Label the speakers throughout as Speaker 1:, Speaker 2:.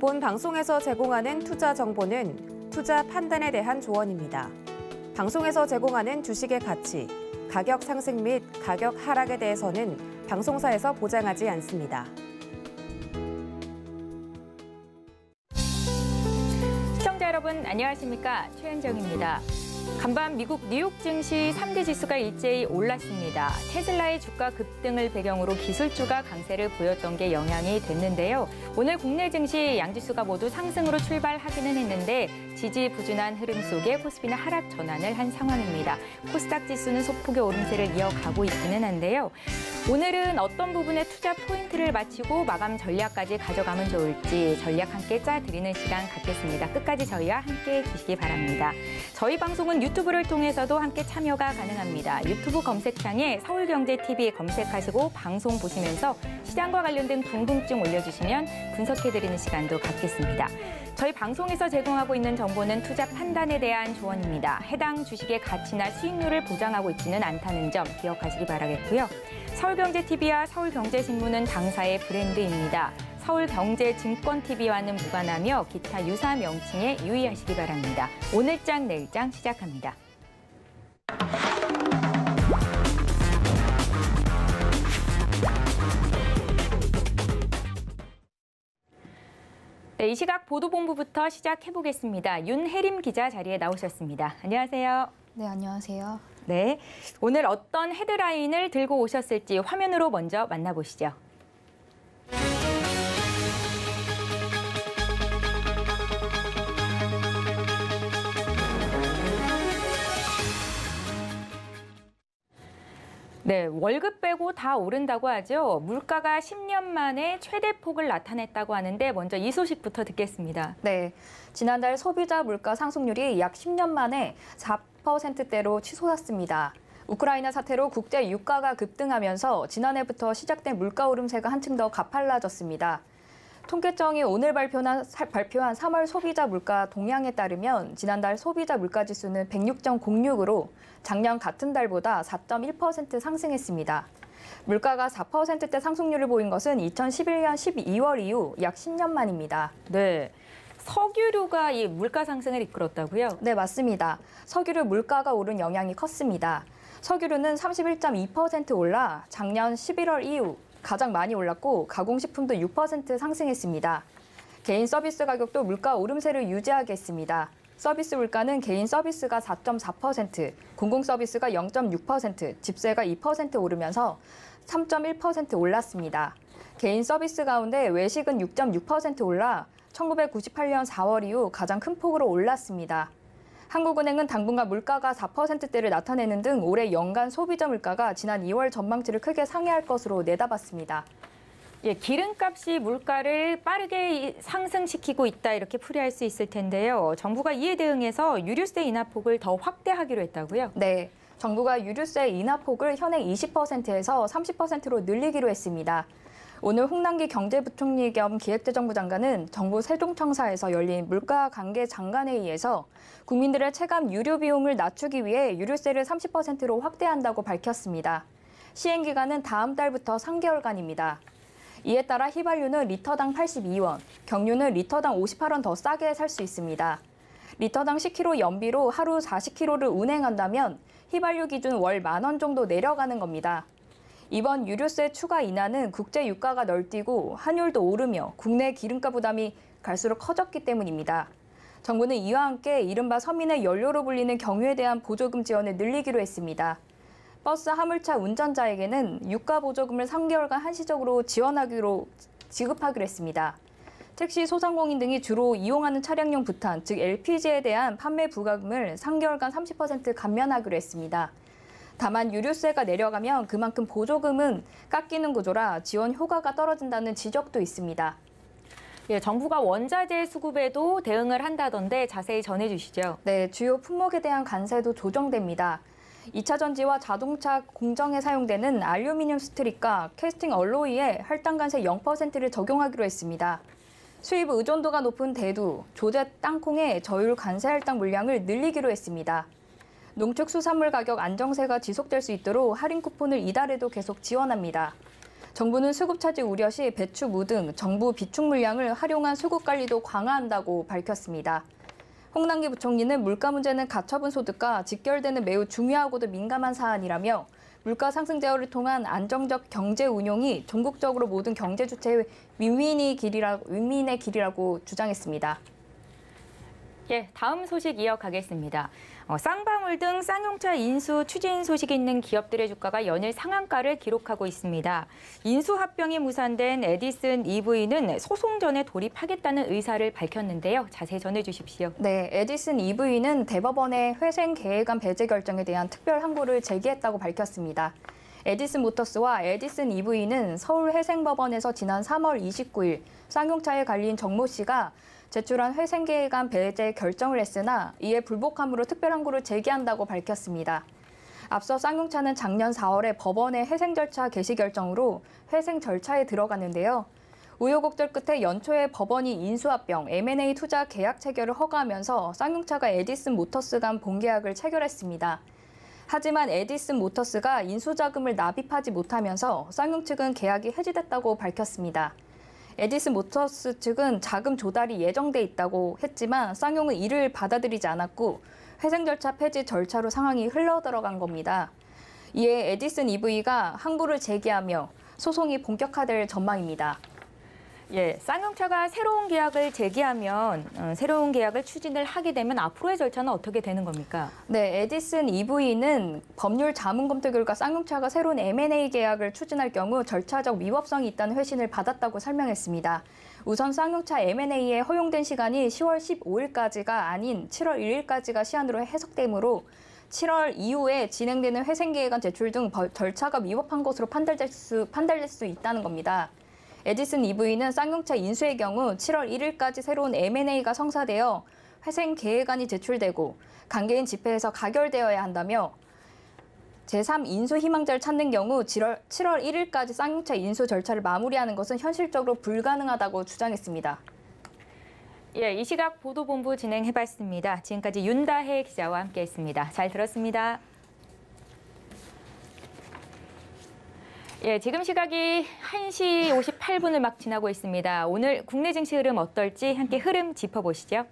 Speaker 1: 본 방송에서 제공하는 투자 정보는 투자 판단에 대한 조언입니다. 방송에서 제공하는 주식의 가치, 가격 상승 및 가격 하락에 대해서는 방송사에서 보장하지 않습니다.
Speaker 2: 시청자 여러분 안녕하십니까? 최은정입니다. 간밤 미국 뉴욕 증시 3대 지수가 일제히 올랐습니다. 테슬라의 주가 급등을 배경으로 기술주가 강세를 보였던 게 영향이 됐는데요. 오늘 국내 증시 양지수가 모두 상승으로 출발하기는 했는데 지지부진한 흐름 속에 코스피는 하락 전환을 한 상황입니다. 코스닥 지수는 소폭의 오름세를 이어가고 있기는 한데요. 오늘은 어떤 부분에 투자 포인트를 맞추고 마감 전략까지 가져가면 좋을지 전략 함께 짜드리는 시간 갖겠습니다. 끝까지 저희와 함께해 주시기 바랍니다. 저희 방송은 유튜브를 통해서도 함께 참여가 가능합니다. 유튜브 검색창에 서울경제TV 검색하시고 방송 보시면서 시장과 관련된 궁금증 올려주시면 분석해드리는 시간도 갖겠습니다. 저희 방송에서 제공하고 있는 정보는 투자 판단에 대한 조언입니다. 해당 주식의 가치나 수익률을 보장하고 있지는 않다는 점 기억하시기 바라겠고요. 서울경제TV와 서울경제신문은 당사의 브랜드입니다. 서울경제증권TV와는 무관하며 기타 유사 명칭에 유의하시기 바랍니다. 오늘장 내일장 시작합니다. 네, 이 시각 보도본부부터 시작해보겠습니다. 윤혜림 기자 자리에 나오셨습니다. 안녕하세요.
Speaker 3: 네, 안녕하세요.
Speaker 2: 네, 오늘 어떤 헤드라인을 들고 오셨을지 화면으로 먼저 만나보시죠. 네, 월급 빼고 다 오른다고 하죠. 물가가 10년 만에 최대폭을 나타냈다고 하는데 먼저 이 소식부터 듣겠습니다.
Speaker 3: 네, 지난달 소비자 물가 상승률이 약 10년 만에 4%대로 치솟았습니다. 우크라이나 사태로 국제 유가가 급등하면서 지난해부터 시작된 물가 오름세가 한층 더 가팔라졌습니다. 통계청이 오늘 발표한 3월 소비자 물가 동향에 따르면 지난달 소비자 물가 지수는 106.06으로 작년 같은 달보다 4.1% 상승했습니다. 물가가 4%대 상승률을 보인 것은 2011년 12월 이후 약 10년 만입니다.
Speaker 2: 네, 석유류가 이 물가 상승을 이끌었다고요?
Speaker 3: 네, 맞습니다. 석유류 물가가 오른 영향이 컸습니다. 석유류는 31.2% 올라 작년 11월 이후 가장 많이 올랐고 가공식품도 6% 상승했습니다. 개인 서비스 가격도 물가 오름세를 유지하게 했습니다. 서비스 물가는 개인 서비스가 4.4%, 공공 서비스가 0.6%, 집세가 2% 오르면서 3.1% 올랐습니다. 개인 서비스 가운데 외식은 6.6% 올라 1998년 4월 이후 가장 큰 폭으로 올랐습니다. 한국은행은 당분간 물가가 4%대를 나타내는 등 올해 연간 소비자 물가가 지난 2월 전망치를 크게 상회할 것으로 내다봤습니다.
Speaker 2: 예, 기름값이 물가를 빠르게 상승시키고 있다 이렇게 풀이할 수 있을 텐데요. 정부가 이에 대응해서 유류세 인하폭을 더 확대하기로 했다고요?
Speaker 3: 네, 정부가 유류세 인하폭을 현행 20%에서 30%로 늘리기로 했습니다. 오늘 홍남기 경제부총리 겸 기획재정부 장관은 정부 세종청사에서 열린 물가 관계 장관회의에서 국민들의 체감 유류 비용을 낮추기 위해 유류세를 30%로 확대한다고 밝혔습니다. 시행 기간은 다음 달부터 3개월간입니다. 이에 따라 휘발유는 리터당 82원, 경유는 리터당 58원 더 싸게 살 수 있습니다. 리터당 10km 연비로 하루 40km를 운행한다면 휘발유 기준 월 10,000원 정도 내려가는 겁니다. 이번 유류세 추가 인하는 국제 유가가 널뛰고 환율도 오르며 국내 기름가 부담이 갈수록 커졌기 때문입니다. 정부는 이와 함께 이른바 서민의 연료로 불리는 경유에 대한 보조금 지원을 늘리기로 했습니다. 버스 화물차 운전자에게는 유가 보조금을 3개월간 한시적으로 지급하기로 했습니다. 택시 소상공인 등이 주로 이용하는 차량용 부탄, 즉 LPG에 대한 판매 부과금을 3개월간 30% 감면하기로 했습니다. 다만 유류세가 내려가면 그만큼 보조금은 깎이는 구조라 지원 효과가 떨어진다는 지적도 있습니다.
Speaker 2: 예, 정부가 원자재 수급에도 대응을 한다던데 자세히 전해주시죠.
Speaker 3: 네, 주요 품목에 대한 관세도 조정됩니다. 2차 전지와 자동차 공정에 사용되는 알루미늄 스트립과 캐스팅 얼로이에 할당 관세 0%를 적용하기로 했습니다. 수입 의존도가 높은 대두, 조제 땅콩의 저율 관세 할당 물량을 늘리기로 했습니다. 농축수산물 가격 안정세가 지속될 수 있도록 할인 쿠폰을 이달에도 계속 지원합니다. 정부는 수급 차질 우려 시 배추, 무 등 정부 비축 물량을 활용한 수급 관리도 강화한다고 밝혔습니다. 홍남기 부총리는 물가 문제는 가처분 소득과 직결되는 매우 중요하고도 민감한 사안이라며 물가 상승 제어를 통한 안정적 경제 운용이 전국적으로 모든 경제 주체의 윈윈의 길이라고 주장했습니다.
Speaker 2: 예, 다음 소식 이어가겠습니다. 쌍방울 등 쌍용차 인수 추진 소식이 있는 기업들의 주가가 연일 상한가를 기록하고 있습니다. 인수 합병이 무산된 에디슨 EV는 소송 전에 돌입하겠다는 의사를 밝혔는데요. 자세히 전해주십시오.
Speaker 3: 네, 에디슨 EV는 대법원의 회생 계획안 배제 결정에 대한 특별 항고를 제기했다고 밝혔습니다. 에디슨 모터스와 에디슨 EV는 서울회생법원에서 지난 3월 29일 쌍용차에 갈린 정모 씨가 제출한 회생 계획안 배제 결정을 했으나 이에 불복함으로 특별 항고를 제기한다고 밝혔습니다. 앞서 쌍용차는 작년 4월에 법원의 회생 절차 개시 결정으로 회생 절차에 들어갔는데요. 우여곡절 끝에 연초에 법원이 인수합병, M&A 투자 계약 체결을 허가하면서 쌍용차가 에디슨 모터스 간 본계약을 체결했습니다. 하지만 에디슨 모터스가 인수자금을 납입하지 못하면서 쌍용 측은 계약이 해지됐다고 밝혔습니다. 에디슨 모터스 측은 자금 조달이 예정돼 있다고 했지만 쌍용은 이를 받아들이지 않았고 회생 절차 폐지 절차로 상황이 흘러들어간 겁니다. 이에 에디슨 EV가 항고를 제기하며 소송이 본격화될 전망입니다.
Speaker 2: 예, 쌍용차가 새로운 계약을 제기하면 새로운 계약을 추진을 하게 되면 앞으로의 절차는 어떻게 되는 겁니까?
Speaker 3: 네, 에디슨 EV는 법률 자문 검토 결과 쌍용차가 새로운 M&A 계약을 추진할 경우 절차적 위법성이 있다는 회신을 받았다고 설명했습니다. 우선 쌍용차 M&A에 허용된 시간이 10월 15일까지가 아닌 7월 1일까지가 시한으로 해석되므로 7월 이후에 진행되는 회생 계획안 제출 등 절차가 위법한 것으로 판단될 수 있다는 겁니다. 에디슨 EV는 쌍용차 인수의 경우 7월 1일까지 새로운 M&A가 성사되어 회생 계획안이 제출되고 관계인 집회에서 가결되어야 한다며 제3 인수 희망자를 찾는 경우 7월 1일까지 쌍용차 인수 절차를 마무리하는 것은 현실적으로 불가능하다고 주장했습니다.
Speaker 2: 예, 이 시각 보도본부 진행해봤습니다. 지금까지 윤다혜 기자와 함께했습니다. 잘 들었습니다. 예, 지금 시각이 1시 58분을 막 지나고 있습니다. 오늘 국내 증시 흐름 어떨지 함께 흐름 짚어보시죠.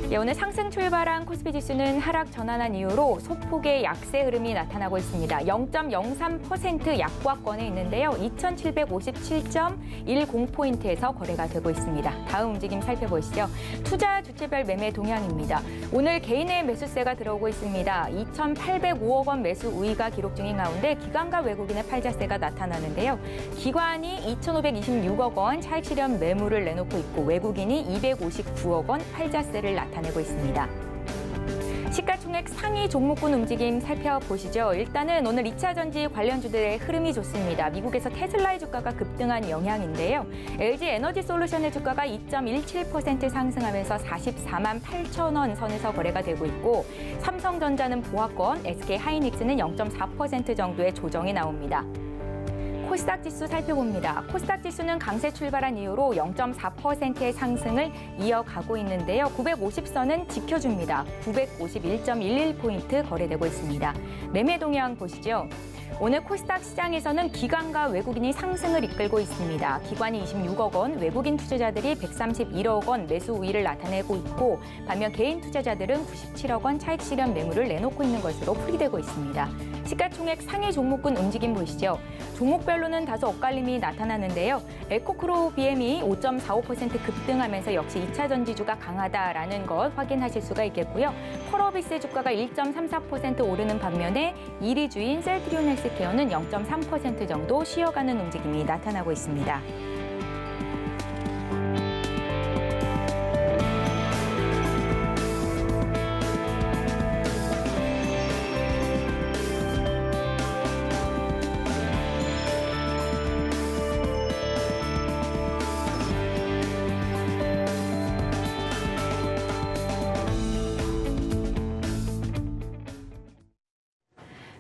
Speaker 2: 예, 오늘 상승 출발한 코스피 지수는 하락 전환한 이후로 소폭의 약세 흐름이 나타나고 있습니다. 0.03% 약보합권에 있는데요. 2,757.10포인트에서 거래가 되고 있습니다. 다음 움직임 살펴보시죠. 투자 주체별 매매 동향입니다. 오늘 개인의 매수세가 들어오고 있습니다. 2,805억 원 매수 우위가 기록 중인 가운데 기관과 외국인의 팔자세가 나타나는데요. 기관이 2,526억 원 차익 실현 매물을 내놓고 있고 외국인이 259억 원 팔자세를 나타내고 있습니다. 시가총액 상위 종목군 움직임 살펴보시죠. 일단은 오늘 2차 전지 관련주들의 흐름이 좋습니다. 미국에서 테슬라의 주가가 급등한 영향인데요. LG 에너지 솔루션의 주가가 2.17% 상승하면서 44만 8천 원 선에서 거래가 되고 있고 삼성전자는 보합권, SK 하이닉스는 0.4% 정도의 조정이 나옵니다. 코스닥 지수 살펴봅니다. 코스닥 지수는 강세 출발한 이후로 0.4%의 상승을 이어가고 있는데요. 950선은 지켜줍니다. 951.11포인트 거래되고 있습니다. 매매 동향 보시죠. 오늘 코스닥 시장에서는 기관과 외국인이 상승을 이끌고 있습니다. 기관이 26억 원, 외국인 투자자들이 131억 원 매수 우위를 나타내고 있고 반면 개인 투자자들은 97억 원 차익 실현 매물을 내놓고 있는 것으로 풀이되고 있습니다. 시가총액 상위 종목군 움직임 보시죠. 종목별로는 다소 엇갈림이 나타나는데요. 에코크로 BM이 5.45% 급등하면서 역시 2차 전지주가 강하다라는 것 확인하실 수가 있겠고요. 펄어비스 주가가 1.34% 오르는 반면에 1위 주인 셀트리온 헬스케어는 0.3% 정도 쉬어가는 움직임이 나타나고 있습니다.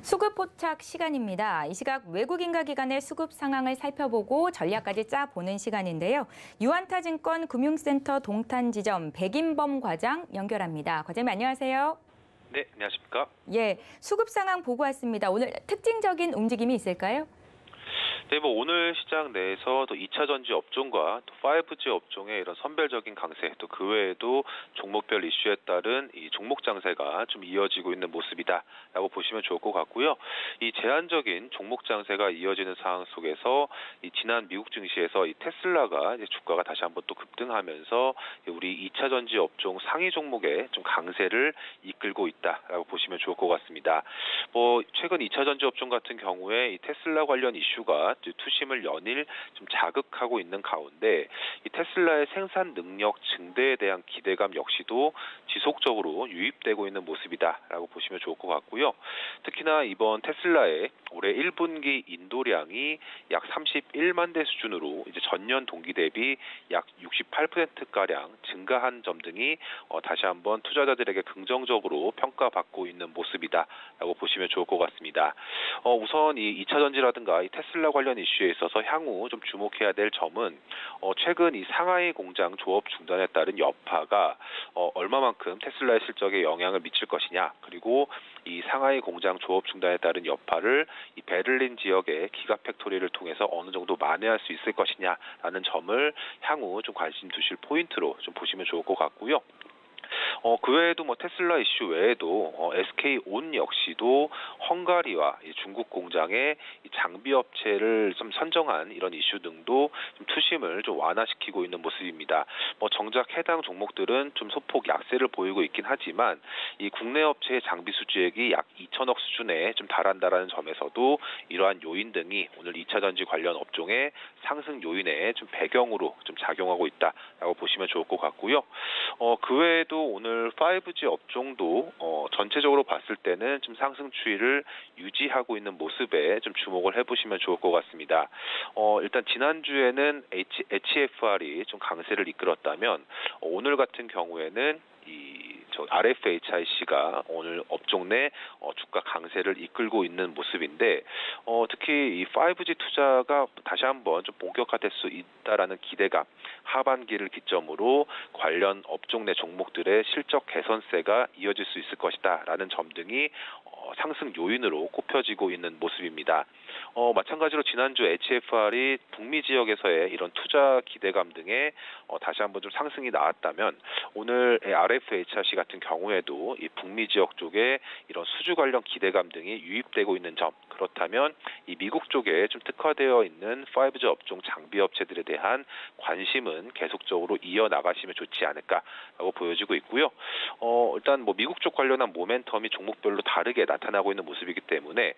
Speaker 2: 수급 포착 시간입니다. 이 시각 외국인과 기관의 수급 상황을 살펴보고 전략까지 짜보는 시간인데요. 유안타증권 금융센터 동탄지점 백인범 과장 연결합니다. 과장님 안녕하세요.
Speaker 4: 네, 안녕하십니까?
Speaker 2: 예, 수급 상황 보고 왔습니다. 오늘 특징적인 움직임이 있을까요?
Speaker 4: 네, 뭐 오늘 시장 내에서 또 2차 전지 업종과 또 5G 업종의 이런 선별적인 강세, 또 그 외에도 종목별 이슈에 따른 이 종목 장세가 좀 이어지고 있는 모습이다라고 보시면 좋을 것 같고요. 이 제한적인 종목 장세가 이어지는 상황 속에서 이 지난 미국 증시에서 이 테슬라가 이제 주가가 다시 한번 또 급등하면서 우리 2차 전지 업종 상위 종목에 좀 강세를 이끌고 있다라고 보시면 좋을 것 같습니다. 뭐 최근 2차 전지 업종 같은 경우에 이 테슬라 관련 이슈가 투심을 연일 좀 자극하고 있는 가운데 이 테슬라의 생산 능력 증대에 대한 기대감 역시도 지속적으로 유입되고 있는 모습이다라고 보시면 좋을 것 같고요. 특히나 이번 테슬라의 올해 1분기 인도량이 약 31만 대 수준으로 이제 전년 동기 대비 약 68%가량 증가한 점 등이 다시 한번 투자자들에게 긍정적으로 평가받고 있는 모습이다라고 보시면 좋을 것 같습니다. 우선 이 2차 전지라든가 이 테슬라 관련 이슈에 있어서 향후 좀 주목해야 될 점은 최근 이 상하이 공장 조업 중단에 따른 여파가 얼마만큼 테슬라의 실적에 영향을 미칠 것이냐, 그리고 이 상하이 공장 조업 중단에 따른 여파를 이 베를린 지역의 기가 팩토리를 통해서 어느 정도 만회할 수 있을 것이냐라는 점을 향후 좀 관심 두실 포인트로 좀 보시면 좋을 것 같고요. 그 외에도 뭐 테슬라 이슈 외에도 SK온 역시도 헝가리와 중국 공장의 장비 업체를 좀 선정한 이런 이슈 등도 좀 투심을 좀 완화시키고 있는 모습입니다. 뭐 정작 해당 종목들은 좀 소폭 약세를 보이고 있긴 하지만 이 국내 업체의 장비 수주액이 약 2천억 수준에 좀 달한다라는 점에서도 이러한 요인 등이 오늘 2차 전지 관련 업종의 상승 요인의 좀 배경으로 좀 작용하고 있다라고 보시면 좋을 것 같고요. 그 외에도 오늘 5G 업종도 전체적으로 봤을 때는 좀 상승 추이를 유지하고 있는 모습에 좀 주목을 해보시면 좋을 것 같습니다. 일단 지난주에는 HFR이 좀 강세를 이끌었다면 오늘 같은 경우에는 RFHIC가 오늘 업종 내 주가 강세를 이끌고 있는 모습인데 특히 이 5G 투자가 다시 한번 좀 본격화될 수 있다라는 기대감, 하반기를 기점으로 관련 업종 내 종목들의 실적 개선세가 이어질 수 있을 것이다라는 점 등이 상승 요인으로 꼽혀지고 있는 모습입니다. 마찬가지로 지난주 HFR이 북미 지역에서의 이런 투자 기대감 등에 다시 한번 좀 상승이 나왔다면 오늘 RFHRC 같은 경우에도 이 북미 지역 쪽에 이런 수주 관련 기대감 등이 유입되고 있는 점, 그렇다면 이 미국 쪽에 좀 특화되어 있는 5G 업종 장비 업체들에 대한 관심은 계속적으로 이어나가시면 좋지 않을까라고 보여지고 있고요. 일단 뭐 미국 쪽 관련한 모멘텀이 종목별로 다르게 나타나고 있는 모습이기 때문에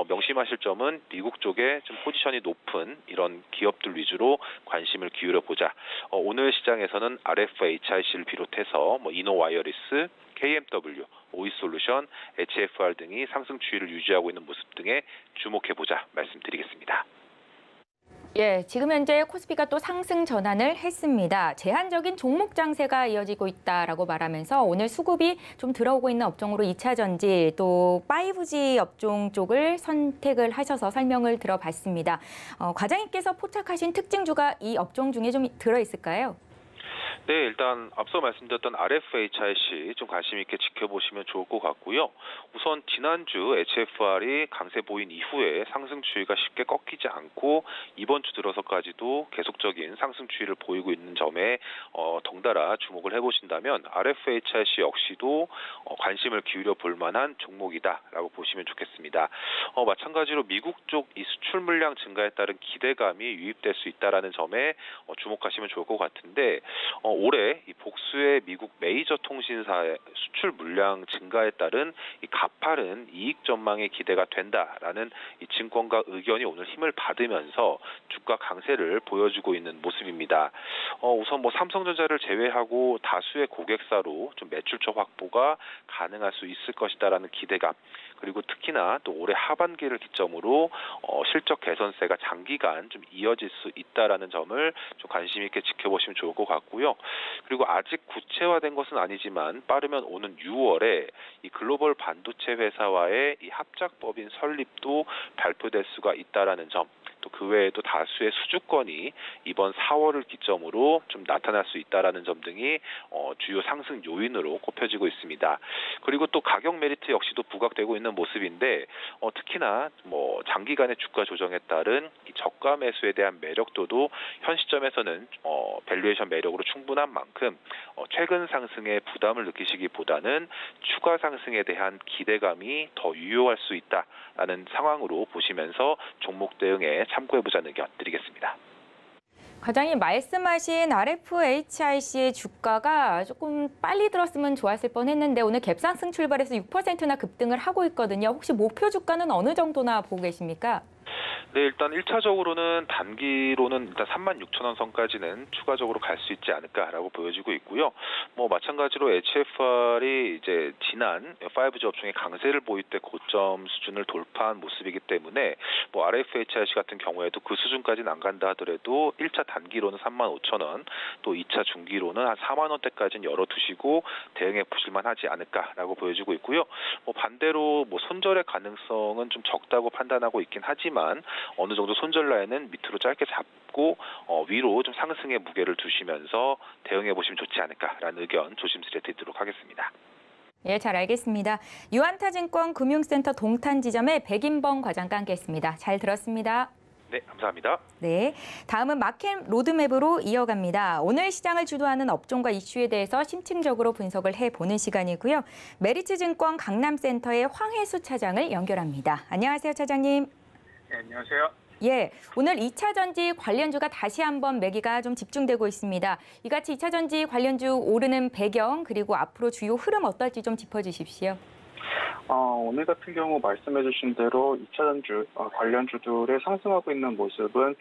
Speaker 4: 명심하실 점은 미국 쪽에 좀 포지션이 높은 이런 기업들 위주로 관심을 기울여 보자. 오늘 시장에서는 RFHIC를 비롯해서 뭐 이노와이어리스, KMW, 오이솔루션, HFR 등이 상승 추이를 유지하고 있는 모습 등에 주목해 보자 말씀드리겠습니다.
Speaker 2: 예, 지금 현재 코스피가 또 상승 전환을 했습니다. 제한적인 종목 장세가 이어지고 있다라고 말하면서 오늘 수급이 좀 들어오고 있는 업종으로 2차 전지 또 5G 업종 쪽을 선택을 하셔서 설명을 들어봤습니다. 과장님께서 포착하신 특징주가 이 업종 중에 좀 들어있을까요?
Speaker 4: 네, 일단 앞서 말씀드렸던 RFHIC 좀 관심 있게 지켜보시면 좋을 것 같고요. 우선 지난주 HFR이 강세 보인 이후에 상승 추이가 쉽게 꺾이지 않고 이번 주 들어서까지도 계속적인 상승 추이를 보이고 있는 점에 덩달아 주목을 해보신다면 RFHIC 역시도 관심을 기울여 볼 만한 종목이다라고 보시면 좋겠습니다. 마찬가지로 미국 쪽 이 수출 물량 증가에 따른 기대감이 유입될 수 있다라는 점에 주목하시면 좋을 것 같은데 올해 이 복수의 미국 메이저 통신사의 수출 물량 증가에 따른 이 가파른 이익 전망이 기대가 된다라는 이 증권가 의견이 오늘 힘을 받으면서 주가 강세를 보여주고 있는 모습입니다. 우선 뭐 삼성전자를 제외하고 다수의 고객사로 좀 매출처 확보가 가능할 수 있을 것이다라는 기대감, 그리고 특히나 또 올해 하반기를 기점으로 실적 개선세가 장기간 좀 이어질 수 있다라는 점을 좀 관심 있게 지켜보시면 좋을 것 같고요. 그리고 아직 구체화된 것은 아니지만 빠르면 오는 6월에 이 글로벌 반도체 회사와의 이 합작법인 설립도 발표될 수가 있다라는 점, 또 그 외에도 다수의 수주권이 이번 4월을 기점으로 좀 나타날 수 있다라는 점 등이 주요 상승 요인으로 꼽혀지고 있습니다. 그리고 또 가격 메리트 역시도 부각되고 있는 모습인데 특히나 장기간의 주가 조정에 따른 이 저가 매수에 대한 매력도도 현 시점에서는 밸류에이션 매력으로 충분한 만큼 최근 상승에 부담을 느끼시기보다는 추가 상승에 대한 기대감이 더 유효할 수 있다라는 상황으로 보시면서 종목 대응에 참고해보자는 의견 드리겠습니다.
Speaker 2: 과장님 말씀하신 RFHIC의 주가가 조금 빨리 들었으면 좋았을 뻔했는데 오늘 갭상승 출발해서 6%나 급등을 하고 있거든요. 혹시 목표 주가는 어느 정도나 보고 계십니까?
Speaker 4: 네, 일단 1차적으로는 단기로는 일단 36,000원 선까지는 추가적으로 갈 수 있지 않을까라고 보여지고 있고요. 마찬가지로 HFR이 이제 지난 5G 업종의 강세를 보일 때 고점 수준을 돌파한 모습이기 때문에 RFHIC 같은 경우에도 그 수준까지는 안 간다 하더라도 1차 단기로는 35,000원, 또 2차 중기로는 한 4만 원대까지는 열어두시고 대응해 보실만 하지 않을까라고 보여지고 있고요. 반대로 손절의 가능성은 좀 적다고 판단하고 있긴 하지만 어느 정도 손절 라인은 밑으로 짧게 잡고 위로 좀 상승의 무게를 두시면서 대응해 보시면 좋지 않을까라는 의견 조심스레 드리도록 하겠습니다.
Speaker 2: 예, 잘 알겠습니다. 유안타증권 금융센터 동탄 지점의 백인범 과장과 함께했습니다. 잘 들었습니다.
Speaker 4: 네, 감사합니다.
Speaker 2: 네, 다음은 마켓 로드맵으로 이어갑니다. 오늘 시장을 주도하는 업종과 이슈에 대해서 심층적으로 분석을 해보는 시간이고요. 메리츠증권 강남센터의 황혜수 차장을 연결합니다. 안녕하세요, 차장님.
Speaker 5: 네, 안녕하세요.
Speaker 2: 예, 오늘 2차 전지 관련주가 다시 한번 매기가 좀 집중되고 있습니다. 이같이 2차 전지 관련주 오르는 배경 그리고 앞으로 주요 흐름 어떨지 좀 짚어주십시오.
Speaker 5: 오늘 같은 경우 말씀해 주신 대로 2차 전주 관련주들의 상승하고 있는 모습은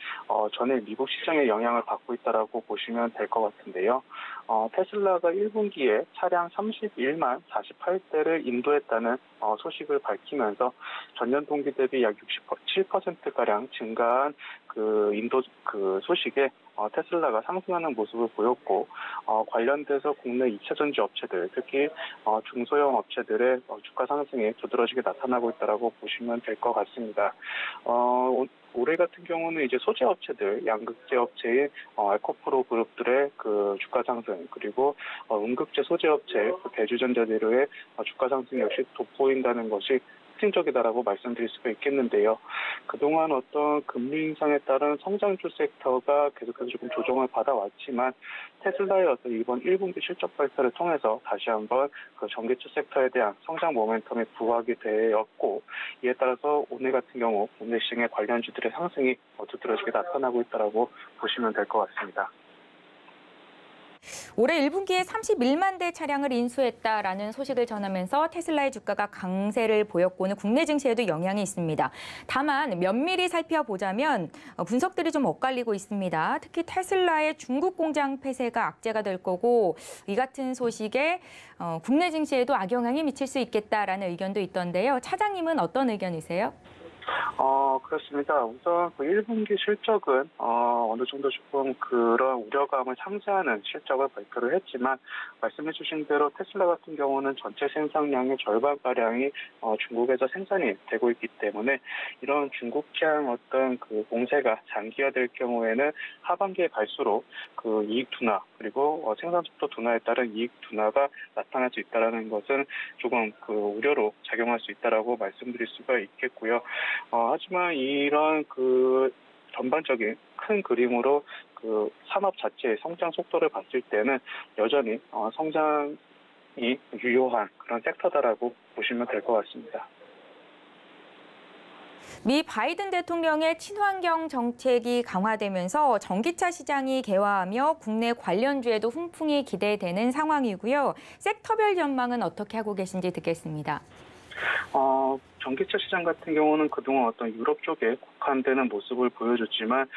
Speaker 5: 전일 미국 시장의 영향을 받고 있다라고 보시면 될 것 같은데요. 테슬라가 1분기에 차량 31만 48대를 인도했다는 소식을 밝히면서 전년 동기 대비 약 67%가량 증가한 소식에 테슬라가 상승하는 모습을 보였고 관련돼서 국내 2차 전지 업체들, 특히 중소형 업체들의 주가 상승이 두드러지게 나타나고 있다라고 보시면 될 것 같습니다. 올해 같은 경우는 이제 소재 업체들, 양극재 업체인 알코프로 그룹들의 그 주가 상승, 그리고 음극재 소재 업체, 대주전자재료의 주가 상승 역시 돋보인다는 것이 특징적이다라고 말씀드릴 수가 있겠는데요. 그동안 어떤 금리 인상에 따른 성장주 섹터가 계속해서 조금 조정을 받아왔지만 테슬라의 어떤 이번 1분기 실적 발표를 통해서 다시 한번 그 전기차 섹터에 대한 성장 모멘텀이 부각이 되었고, 이에 따라서 오늘 같은 경우 국내 시장의 관련주들의 상승이 두드러지게 나타나고 있다고 보시면 될 것 같습니다.
Speaker 2: 올해 1분기에 31만 대 차량을 인수했다라는 소식을 전하면서 테슬라의 주가가 강세를 보였고 오늘 국내 증시에도 영향이 있습니다. 다만 면밀히 살펴보자면 분석들이 좀 엇갈리고 있습니다. 특히 테슬라의 중국 공장 폐쇄가 악재가 될 거고 이 같은 소식에 국내 증시에도 악영향이 미칠 수 있겠다라는 의견도 있던데요. 차장님은 어떤 의견이세요?
Speaker 5: 그렇습니다. 우선 그 1분기 실적은 어느 정도 조금 그런 우려감을 상쇄하는 실적을 발표를 했지만 말씀해 주신 대로 테슬라 같은 경우는 전체 생산량의 절반가량이 중국에서 생산이 되고 있기 때문에 이런 중국향 어떤 그 공세가 장기화될 경우에는 하반기에 갈수록 그 이익 둔화 그리고 생산 속도 둔화에 따른 이익 둔화가 나타날 수 있다는 것은 조금 그 우려로 작용할 수 있다라고 말씀드릴 수가 있겠고요. 하지만 이런 그 전반적인 큰 그림으로 그 산업 자체의 성장 속도를 봤을 때는 여전히 성장이 유효한 그런 섹터다라고 보시면 될 것 같습니다.
Speaker 2: 미 바이든 대통령의 친환경 정책이 강화되면서 전기차 시장이 개화하며 국내 관련주에도 훈풍이 기대되는 상황이고요. 섹터별 전망은 어떻게 하고 계신지 듣겠습니다.
Speaker 5: 전기차 시장 같은 경우는 그동안 어떤 유럽 쪽에 국한되는 모습을 보여줬지만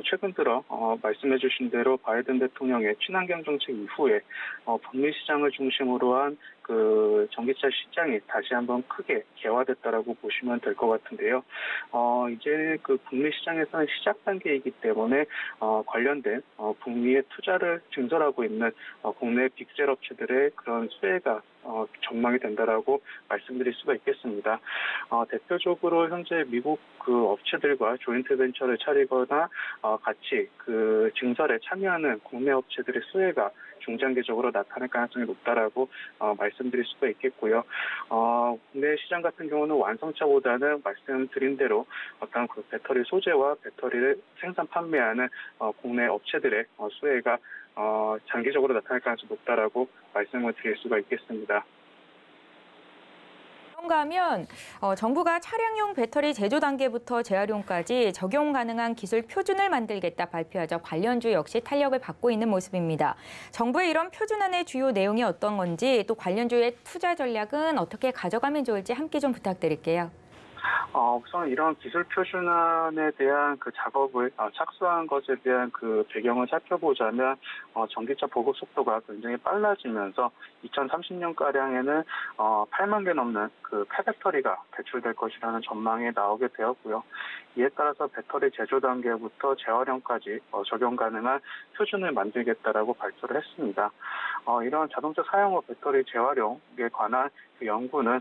Speaker 5: 최근 들어 말씀해 주신 대로 바이든 대통령의 친환경 정책 이후에 북미 시장을 중심으로 한 그 전기차 시장이 다시 한번 크게 개화됐다라고 보시면 될 것 같은데요. 이제 그 북미 시장에서는 시작 단계이기 때문에 관련된 북미의 투자를 증설하고 있는 국내 빅셀 업체들의 그런 수혜가 전망이 된다라고 말씀드릴 수가 있겠습니다. 대표적으로 현재 미국 그 업체들과 조인트 벤처를 차리거나 같이 그 증설에 참여하는 국내 업체들의 수혜가 중장기적으로 나타날 가능성이 높다라고 말씀드릴 수가 있겠고요. 국내 시장 같은 경우는 완성차보다는 말씀드린 대로 어떤 그 배터리 소재와 배터리를 생산 판매하는 국내 업체들의 수혜가 장기적으로 나타날 가능성이 높다라고 말씀을 드릴 수가 있겠습니다.
Speaker 2: 그런가 하면 정부가 차량용 배터리 제조 단계부터 재활용까지 적용 가능한 기술 표준을 만들겠다 발표하자 관련주 역시 탄력을 받고 있는 모습입니다. 정부의 이런 표준안의 주요 내용이 어떤 건지 또 관련주의 투자 전략은 어떻게 가져가면 좋을지 함께 좀 부탁드릴게요.
Speaker 5: 우선 이런 기술 표준안에 대한 그 작업을 착수한 것에 대한 그 배경을 살펴보자면 전기차 보급 속도가 굉장히 빨라지면서 2030년가량에는 8만 개 넘는 그 폐배터리가 배출될 것이라는 전망이 나오게 되었고요. 이에 따라서 배터리 제조 단계부터 재활용까지 적용 가능한 표준을 만들겠다라고 발표를 했습니다. 이런 자동차 사용 후 배터리 재활용에 관한 그 연구는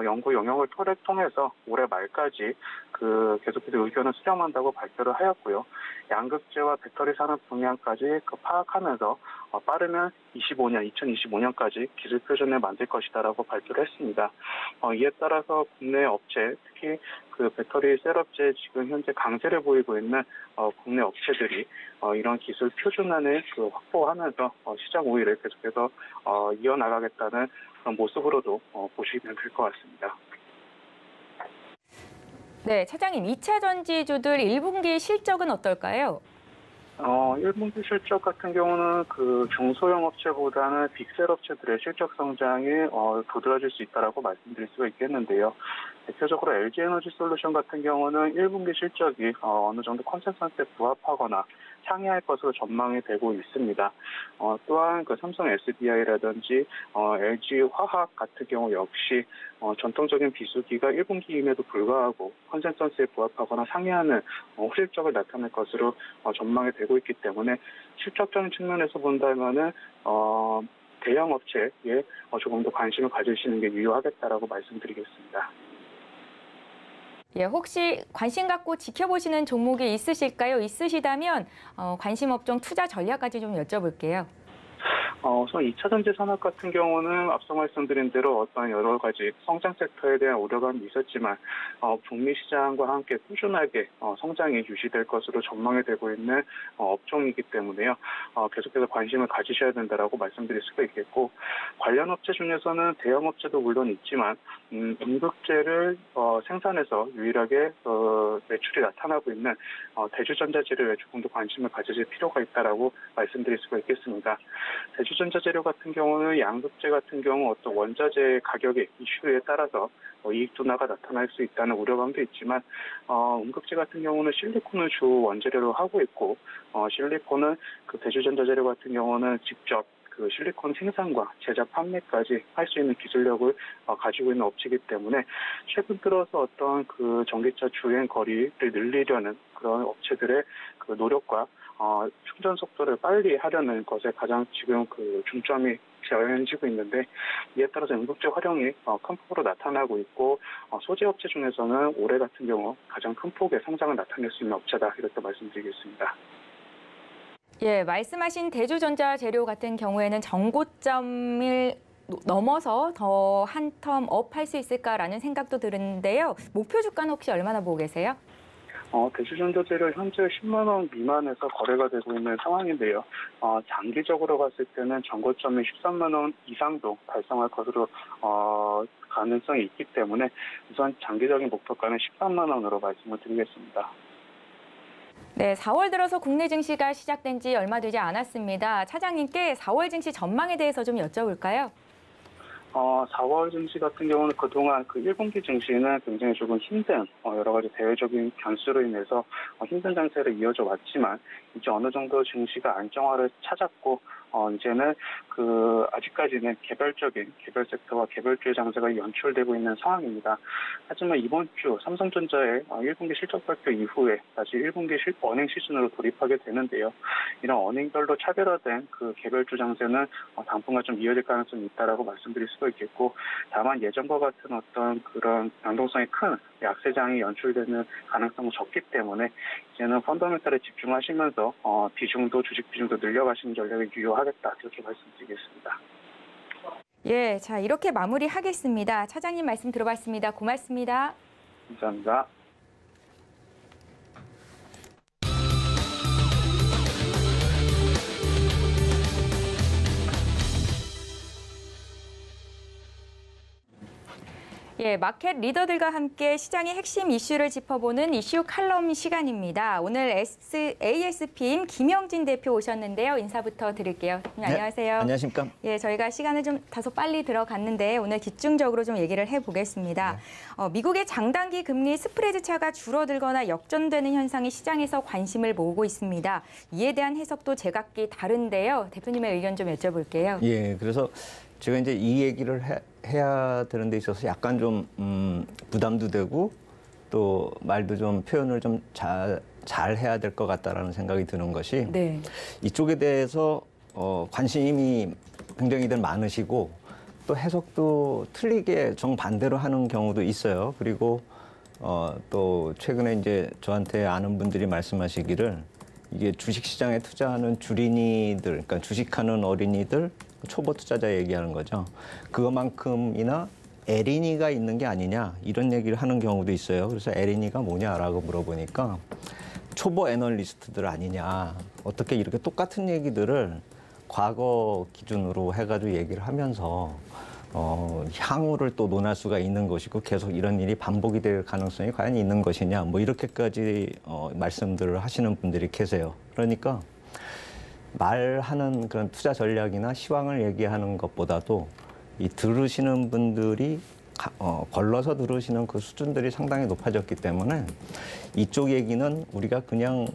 Speaker 5: 연구 영역을 통해서 올해 말까지 그 계속해서 의견을 수렴한다고 발표를 하였고요. 양극재와 배터리 산업 동향까지 파악하면서 빠르면 2025년까지 기술 표준을 만들 것이다라고 발표를 했습니다. 이에 따라서 국내 업체, 특히 그 배터리 셀 업체에 지금 현재 강세를 보이고 있는 국내 업체들이 이런 기술 표준안을 확보하면서 시장 우위를 계속해서 이어나가겠다는 그런 모습으로도 보시면 될 것 같습니다.
Speaker 2: 네, 차장님, 2차 전지주들 1분기 실적은 어떨까요?
Speaker 5: 1분기 실적 같은 경우는 그 중소형 업체보다는 빅셀 업체들의 실적 성장이 도드라질 수 있다라고 말씀드릴 수가 있겠는데요. 대표적으로 LG에너지솔루션 같은 경우는 1분기 실적이 어느 정도 컨센서스에 부합하거나 상회할 것으로 전망이 되고 있습니다. 또한 그 삼성 SDI라든지 LG화학 같은 경우 역시 전통적인 비수기가 1분기임에도 불구하고 컨센서스에 부합하거나 상회하는 실적을 나타낼 것으로 전망이 되고 있기 때문에 실적적인 측면에서 본다면은 대형 업체에 조금 더 관심을 가지시는 게 유효하겠다라고 말씀드리겠습니다.
Speaker 2: 예, 혹시 관심 갖고 지켜보시는 종목이 있으실까요? 있으시다면 관심 업종 투자 전략까지 좀 여쭤볼게요.
Speaker 5: 우선 2차 전지 산업 같은 경우는 앞서 말씀드린 대로 어떤 여러 가지 성장 섹터에 대한 우려감이 있었지만 북미 시장과 함께 꾸준하게 성장이 유지될 것으로 전망이 되고 있는 업종이기 때문에요. 계속해서 관심을 가지셔야 된다라고 말씀드릴 수가 있겠고 관련 업체 중에서는 대형 업체도 물론 있지만 음극재를 생산해서 유일하게 매출이 나타나고 있는 대주전자재료에 조금 더 관심을 가지실 필요가 있다라고 말씀드릴 수가 있겠습니다. 대주전자재료 같은 경우는 양극재 같은 경우 어떤 원자재 가격의 이슈에 따라서 이익 둔화가 나타날 수 있다는 우려감도 있지만 음극재 같은 경우는 실리콘을 주 원재료로 하고 있고 실리콘은 그 대주전자재료 같은 경우는 직접 그 실리콘 생산과 제작 판매까지 할 수 있는 기술력을 가지고 있는 업체이기 때문에 최근 들어서 어떤 그 전기차 주행 거리를 늘리려는 그런 업체들의 그 노력과 충전 속도를 빨리 하려는 것에 가장 지금 그 중점이 지어지고 있는데 이에 따라서 음극재 활용이 큰 폭으로 나타나고 있고 소재 업체 중에서는 올해 같은 경우 가장 큰 폭의 성장을 나타낼 수 있는 업체다 이렇게 말씀드리겠습니다.
Speaker 2: 예, 말씀하신 대주전자 재료 같은 경우에는 정고점을 넘어서 더 한 텀 업 할 수 있을까라는 생각도 드는데요. 목표 주가는 혹시 얼마나 보고 계세요?
Speaker 5: 대주전자 재료 현재 10만 원 미만에서 거래가 되고 있는 상황인데요. 장기적으로 봤을 때는 전고점이 13만 원 이상도 달성할 것으로 가능성이 있기 때문에 우선 장기적인 목표가는 13만 원으로 말씀을 드리겠습니다.
Speaker 2: 네, 4월 들어서 국내 증시가 시작된 지 얼마 되지 않았습니다. 차장님께 4월 증시 전망에 대해서 좀 여쭤볼까요?
Speaker 5: 4월 증시 같은 경우는 그동안 그 1분기 증시는 굉장히 조금 힘든 여러 가지 대외적인 변수로 인해서 힘든 장세를 이어져 왔지만 이제 어느 정도 증시가 안정화를 찾았고 이제는 그 아직까지는 개별 섹터와 개별주의 장세가 연출되고 있는 상황입니다. 하지만 이번 주 삼성전자의 1분기 실적 발표 이후에 다시 1분기 어닝 시즌으로 돌입하게 되는데요. 이런 어닝별로 차별화된 그 개별주 장세는 당분간 좀 이어질 가능성이 있다라고 말씀드릴 수가 수도 있겠고, 다만 예전과 같은 어떤 그런 변동성이 큰 약세장이 연출되는 가능성은 적기 때문에 이제는 펀더멘탈에 집중하시면서 주식 비중도 늘려가시는 전략이 유효하겠다, 이렇게 말씀드리겠습니다.
Speaker 2: 예, 자, 이렇게 마무리하겠습니다. 차장님 말씀 들어봤습니다. 고맙습니다.
Speaker 5: 감사합니다.
Speaker 2: 예, 마켓 리더들과 함께 시장의 핵심 이슈를 짚어보는 이슈 칼럼 시간입니다. 오늘 ASP인 김영진 대표 오셨는데요. 인사부터 드릴게요. 대표님, 안녕하세요.
Speaker 6: 안녕하십니까?
Speaker 2: 예, 저희가 시간을 좀 다소 빨리 들어갔는데 오늘 집중적으로 좀 얘기를 해보겠습니다. 미국의 장단기 금리 스프레드 차가 줄어들거나 역전되는 현상이 시장에서 관심을 모으고 있습니다. 이에 대한 해석도 제각기 다른데요. 대표님의 의견 좀 여쭤볼게요.
Speaker 6: 예, 그래서 제가 이제 이 얘기를 해야 되는 데 있어서 약간 좀 부담도 되고 또 말도 좀 표현을 좀 잘 해야 될 것 같다라는 생각이 드는 것이
Speaker 2: 네.
Speaker 6: 이쪽에 대해서 관심이 굉장히들 많으시고 또 해석도 틀리게 정반대로 하는 경우도 있어요. 그리고 또 최근에 이제 저한테 아는 분들이 말씀하시기를 이게 주식시장에 투자하는 주린이들, 그러니까 주식하는 어린이들, 초보 투자자 얘기하는 거죠. 그것만큼이나 에린이가 있는 게 아니냐 이런 얘기를 하는 경우도 있어요. 그래서 에린이가 뭐냐라고 물어보니까 초보 애널리스트들 아니냐. 어떻게 이렇게 똑같은 얘기들을 과거 기준으로 해가지고 얘기를 하면서 향후를 또 논할 수가 있는 것이고 계속 이런 일이 반복이 될 가능성이 과연 있는 것이냐. 뭐 이렇게까지 말씀들을 하시는 분들이 계세요. 그러니까 말하는 그런 투자 전략이나 시황을 얘기하는 것보다도 이 들으시는 분들이 걸러서 들으시는 그 수준들이 상당히 높아졌기 때문에 이쪽 얘기는 우리가 그냥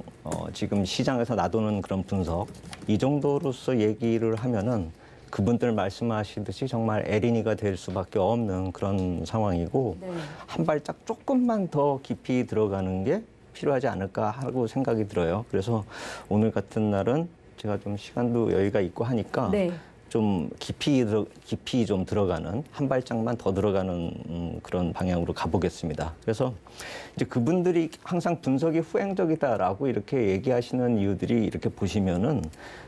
Speaker 6: 지금 시장에서 나도는 그런 분석 이 정도로서 얘기를 하면은 그분들 말씀하시듯이 정말 에린이가 될 수밖에 없는 그런 상황이고
Speaker 2: 네.
Speaker 6: 한 발짝 조금만 더 깊이 들어가는 게 필요하지 않을까 하고 생각이 들어요. 그래서 오늘 같은 날은 제가 좀 시간도 여유가 있고 하니까
Speaker 2: 네.
Speaker 6: 좀 깊이 좀 들어가는 한 발짝만 더 들어가는 그런 방향으로 가보겠습니다. 그래서 이제 그분들이 항상 분석이 후행적이다라고 이렇게 얘기하시는 이유들이 이렇게 보시면은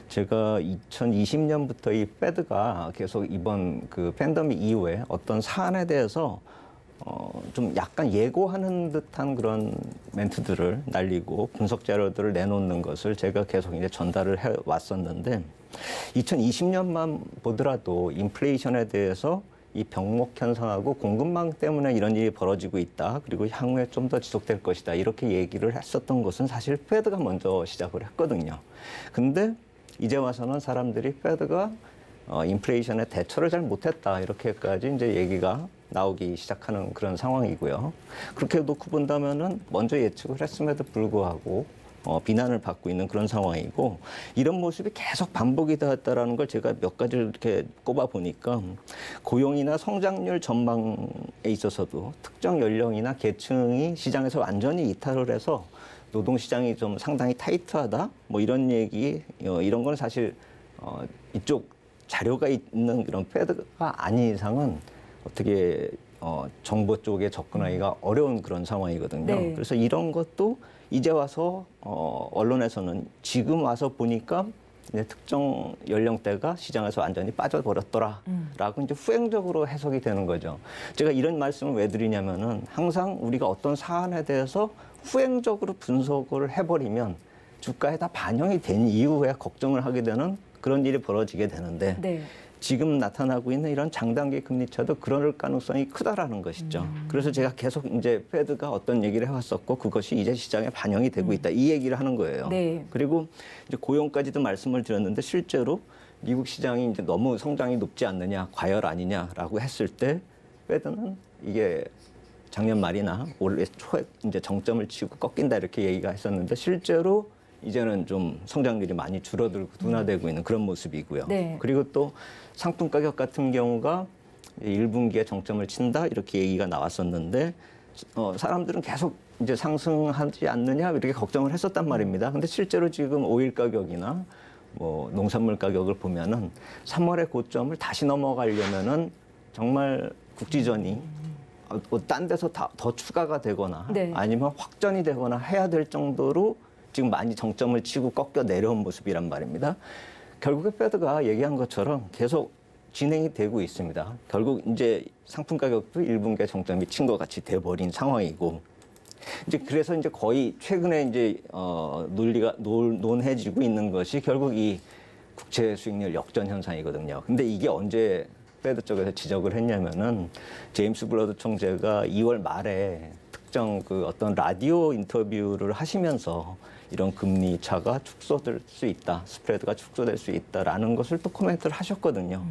Speaker 6: 제가 2020년부터 이 패드가 계속 이번 그 팬데믹 이후에 어떤 사안에 대해서 좀 약간 예고하는 듯한 그런 멘트들을 날리고 분석 자료들을 내놓는 것을 제가 계속 이제 전달을 해 왔었는데 2020년만 보더라도 인플레이션에 대해서 이 병목 현상하고 공급망 때문에 이런 일이 벌어지고 있다. 그리고 향후에 좀 더 지속될 것이다. 이렇게 얘기를 했었던 것은 사실 패드가 먼저 시작을 했거든요. 근데 이제 와서는 사람들이 패드가 인플레이션에 대처를 잘 못했다. 이렇게까지 이제 얘기가 나오기 시작하는 그런 상황이고요. 그렇게 놓고 본다면은 먼저 예측을 했음에도 불구하고 비난을 받고 있는 그런 상황이고 이런 모습이 계속 반복이 되었다라는 걸 제가 몇 가지를 이렇게 꼽아 보니까 고용이나 성장률 전망에 있어서도 특정 연령이나 계층이 시장에서 완전히 이탈을 해서 노동시장이 좀 상당히 타이트하다 뭐 이런 얘기 이런 건 사실 이쪽 자료가 있는 그런 패드가 아닌 이상은 어떻게 정보 쪽에 접근하기가 어려운 그런 상황이거든요.
Speaker 2: 네.
Speaker 6: 그래서 이런 것도 이제 와서 언론에서는 지금 와서 보니까 이제 특정 연령대가 시장에서 완전히 빠져버렸더라라고 이제 후행적으로 해석이 되는 거죠. 제가 이런 말씀을 왜 드리냐면은 항상 우리가 어떤 사안에 대해서 후행적으로 분석을 해버리면 주가에 다 반영이 된 이후에 걱정을 하게 되는 그런 일이 벌어지게 되는데
Speaker 2: 네.
Speaker 6: 지금 나타나고 있는 이런 장단기 금리 차도 그럴 가능성이 크다라는 것이죠. 그래서 제가 계속 이제 패드가 어떤 얘기를 해왔었고 그것이 이제 시장에 반영이 되고 있다. 이 얘기를 하는 거예요.
Speaker 2: 네.
Speaker 6: 그리고 이제 고용까지도 말씀을 드렸는데 실제로 미국 시장이 이제 너무 성장이 높지 않느냐, 과열 아니냐라고 했을 때 패드는 이게 작년 말이나 올해 초에 이제 정점을 치고 꺾인다 이렇게 얘기가 했었는데 실제로 이제는 좀 성장률이 많이 줄어들고 둔화되고 있는 그런 모습이고요.
Speaker 2: 네.
Speaker 6: 그리고 또 상품 가격 같은 경우가 1분기에 정점을 친다 이렇게 얘기가 나왔었는데 사람들은 계속 이제 상승하지 않느냐 이렇게 걱정을 했었단 말입니다. 근데 실제로 지금 오일 가격이나 뭐 농산물 가격을 보면은 3월의 고점을 다시 넘어가려면은 정말 국지전이 딴 데서 더 추가가 되거나
Speaker 3: 네.
Speaker 6: 아니면 확전이 되거나 해야 될 정도로 지금 많이 정점을 치고 꺾여 내려온 모습이란 말입니다. 결국에 패드가 얘기한 것처럼 계속 진행이 되고 있습니다. 결국 이제 상품 가격도 1분기에 정점이 친 것 같이 돼버린 상황이고, 이제 그래서 이제 거의 최근에 이제 논리가 논해지고 있는 것이 결국 이 국채 수익률 역전 현상이거든요. 근데 이게 언제 패드 쪽에서 지적을 했냐면은 제임스 블러드 총재가 2월 말에 특정 그 어떤 라디오 인터뷰를 하시면서 이런 금리 차가 축소될 수 있다, 스프레드가 축소될 수 있다라는 것을 또 코멘트를 하셨거든요.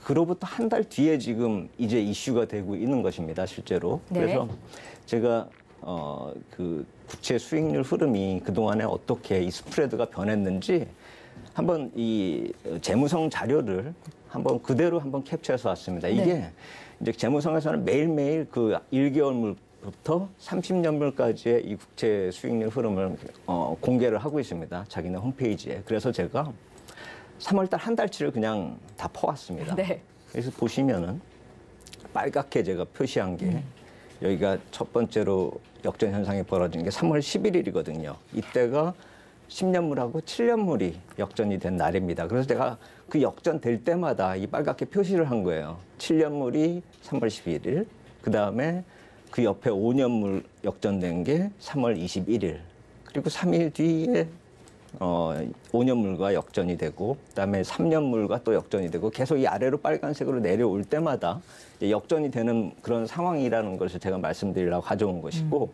Speaker 6: 그로부터 한 달 뒤에 지금 이제 이슈가 되고 있는 것입니다, 실제로.
Speaker 3: 네.
Speaker 6: 그래서 제가 그 국채 수익률 흐름이 그동안에 어떻게 이 스프레드가 변했는지 한번 이 재무성 자료를 한번 그대로 한번 캡처해서 왔습니다. 이게
Speaker 3: 네.
Speaker 6: 이제 재무성에서는 매일매일 그 1개월물부터 30년물까지의 이 국채 수익률 흐름을 공개를 하고 있습니다. 자기네 홈페이지에. 그래서 제가 3월달 한 달치를 그냥 다 퍼왔습니다.
Speaker 3: 네.
Speaker 6: 그래서 보시면은 빨갛게 제가 표시한 게 여기가 첫 번째로 역전 현상이 벌어진 게 3월 11일이거든요. 이때가 10년물하고 7년물이 역전이 된 날입니다. 그래서 제가 그 역전될 때마다 이 빨갛게 표시를 한 거예요. 7년물이 3월 11일, 그 다음에 그 옆에 5년물 역전된 게 3월 21일, 그리고 3일 뒤에 5년물과 역전이 되고, 그다음에 3년물과 또 역전이 되고, 계속 이 아래로 빨간색으로 내려올 때마다 역전이 되는 그런 상황이라는 것을 제가 말씀드리려고 가져온 것이고,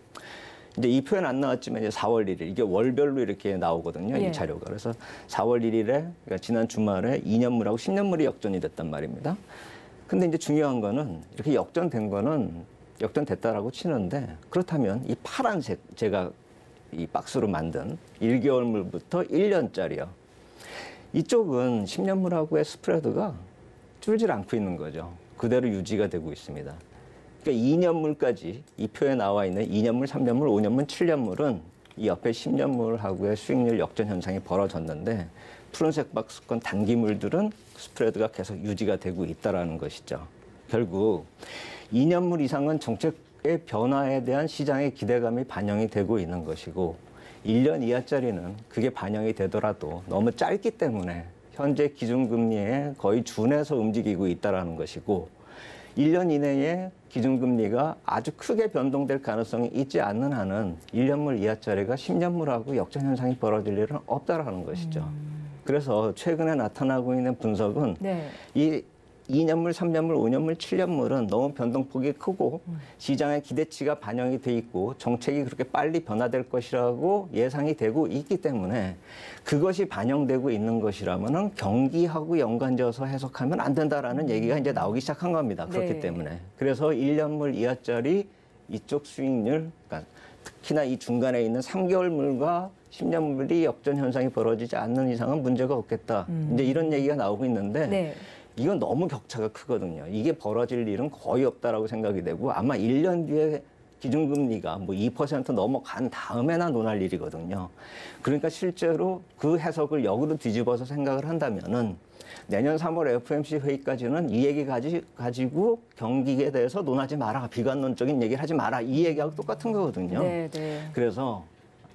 Speaker 6: 이제 이 표현 안 나왔지만 이제 4월 1일, 이게 월별로 이렇게 나오거든요,
Speaker 3: 예.
Speaker 6: 이 자료가. 그래서 4월 1일에, 그러니까 지난 주말에 2년물하고 10년물이 역전이 됐단 말입니다. 근데 이제 중요한 거는 이렇게 역전된 거는 역전됐다라고 치는데, 그렇다면 이 파란색, 제가 이 박스로 만든 1개월물부터 1년짜리요. 이쪽은 10년물하고의 스프레드가 줄질 않고 있는 거죠. 그대로 유지가 되고 있습니다. 그러니까 2년물까지 이 표에 나와 있는 2년물, 3년물, 5년물, 7년물은 이 옆에 10년물하고의 수익률 역전 현상이 벌어졌는데, 푸른색 박스권 단기물들은 스프레드가 계속 유지가 되고 있다는 것이죠. 결국 2년물 이상은 정책의 변화에 대한 시장의 기대감이 반영이 되고 있는 것이고, 1년 이하짜리는 그게 반영이 되더라도 너무 짧기 때문에 현재 기준금리에 거의 준해서 움직이고 있다는 것이고, 1년 이내에 기준금리가 아주 크게 변동될 가능성이 있지 않는 한은 1년물 이하짜리가 10년물하고 역전 현상이 벌어질 일은 없다라는 것이죠. 그래서 최근에 나타나고 있는 분석은
Speaker 3: 네.
Speaker 6: 이 2년물, 3년물, 5년물, 7년물은 너무 변동폭이 크고 시장의 기대치가 반영이 돼 있고 정책이 그렇게 빨리 변화될 것이라고 예상이 되고 있기 때문에 그것이 반영되고 있는 것이라면은 경기하고 연관져서 해석하면 안 된다라는 얘기가 이제 나오기 시작한 겁니다. 그렇기
Speaker 3: 네.
Speaker 6: 때문에. 그래서 1년물 이하짜리 이쪽 수익률, 그러니까 특히나 이 중간에 있는 3개월물과 10년물이 역전 현상이 벌어지지 않는 이상은 문제가 없겠다. 이제 이런 얘기가 나오고 있는데
Speaker 3: 네.
Speaker 6: 이건 너무 격차가 크거든요. 이게 벌어질 일은 거의 없다라고 생각이 되고, 아마 1년 뒤에 기준금리가 뭐 2% 넘어간 다음에나 논할 일이거든요. 그러니까 실제로 그 해석을 역으로 뒤집어서 생각을 한다면은 내년 3월 FOMC 회의까지는 이 얘기 가지고 경기에 대해서 논하지 마라, 비관론적인 얘기를 하지 마라, 이 얘기하고 똑같은 거거든요.
Speaker 3: 네, 네.
Speaker 6: 그래서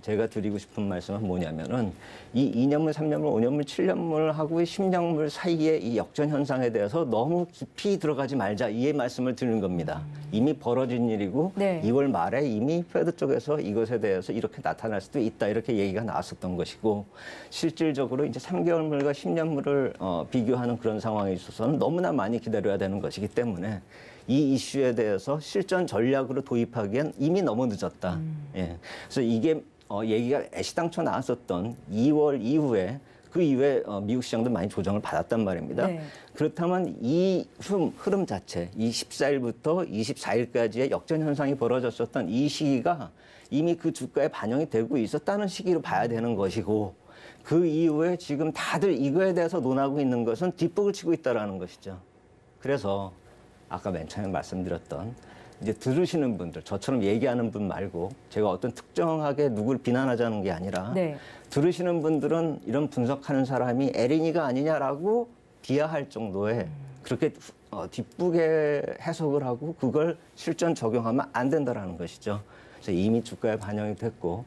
Speaker 6: 제가 드리고 싶은 말씀은 뭐냐면은 이 2년물, 3년물, 5년물, 7년물하고 10년물 사이의 이 역전 현상에 대해서 너무 깊이 들어가지 말자, 이 말씀을 드리는 겁니다. 이미 벌어진 일이고
Speaker 3: 네.
Speaker 6: 2월 말에 이미 패드 쪽에서 이것에 대해서 이렇게 나타날 수도 있다, 이렇게 얘기가 나왔었던 것이고, 실질적으로 이제 3개월물과 10년물을 비교하는 그런 상황에 있어서는 너무나 많이 기다려야 되는 것이기 때문에 이 이슈에 대해서 실전 전략으로 도입하기엔 이미 너무 늦었다. 예. 그래서 이게 얘기가 애시당초 나왔었던 2월 이후에, 그 이후에 미국 시장도 많이 조정을 받았단 말입니다.
Speaker 3: 네.
Speaker 6: 그렇다면 이 흐름 자체, 이 14일부터 24일까지의 역전 현상이 벌어졌었던 이 시기가 이미 그 주가에 반영이 되고 있었다는 시기로 봐야 되는 것이고, 그 이후에 지금 다들 이거에 대해서 논하고 있는 것은 뒷북을 치고 있다는 것이죠. 그래서 아까 맨 처음에 말씀드렸던 이제 들으시는 분들, 저처럼 얘기하는 분 말고, 제가 어떤 특정하게 누구를 비난하자는 게 아니라
Speaker 3: 네.
Speaker 6: 들으시는 분들은 이런 분석하는 사람이 에린이가 아니냐라고 비하할 정도의 그렇게 뒷북에 해석을 하고 그걸 실전 적용하면 안 된다라는 것이죠. 그래서 이미 주가에 반영이 됐고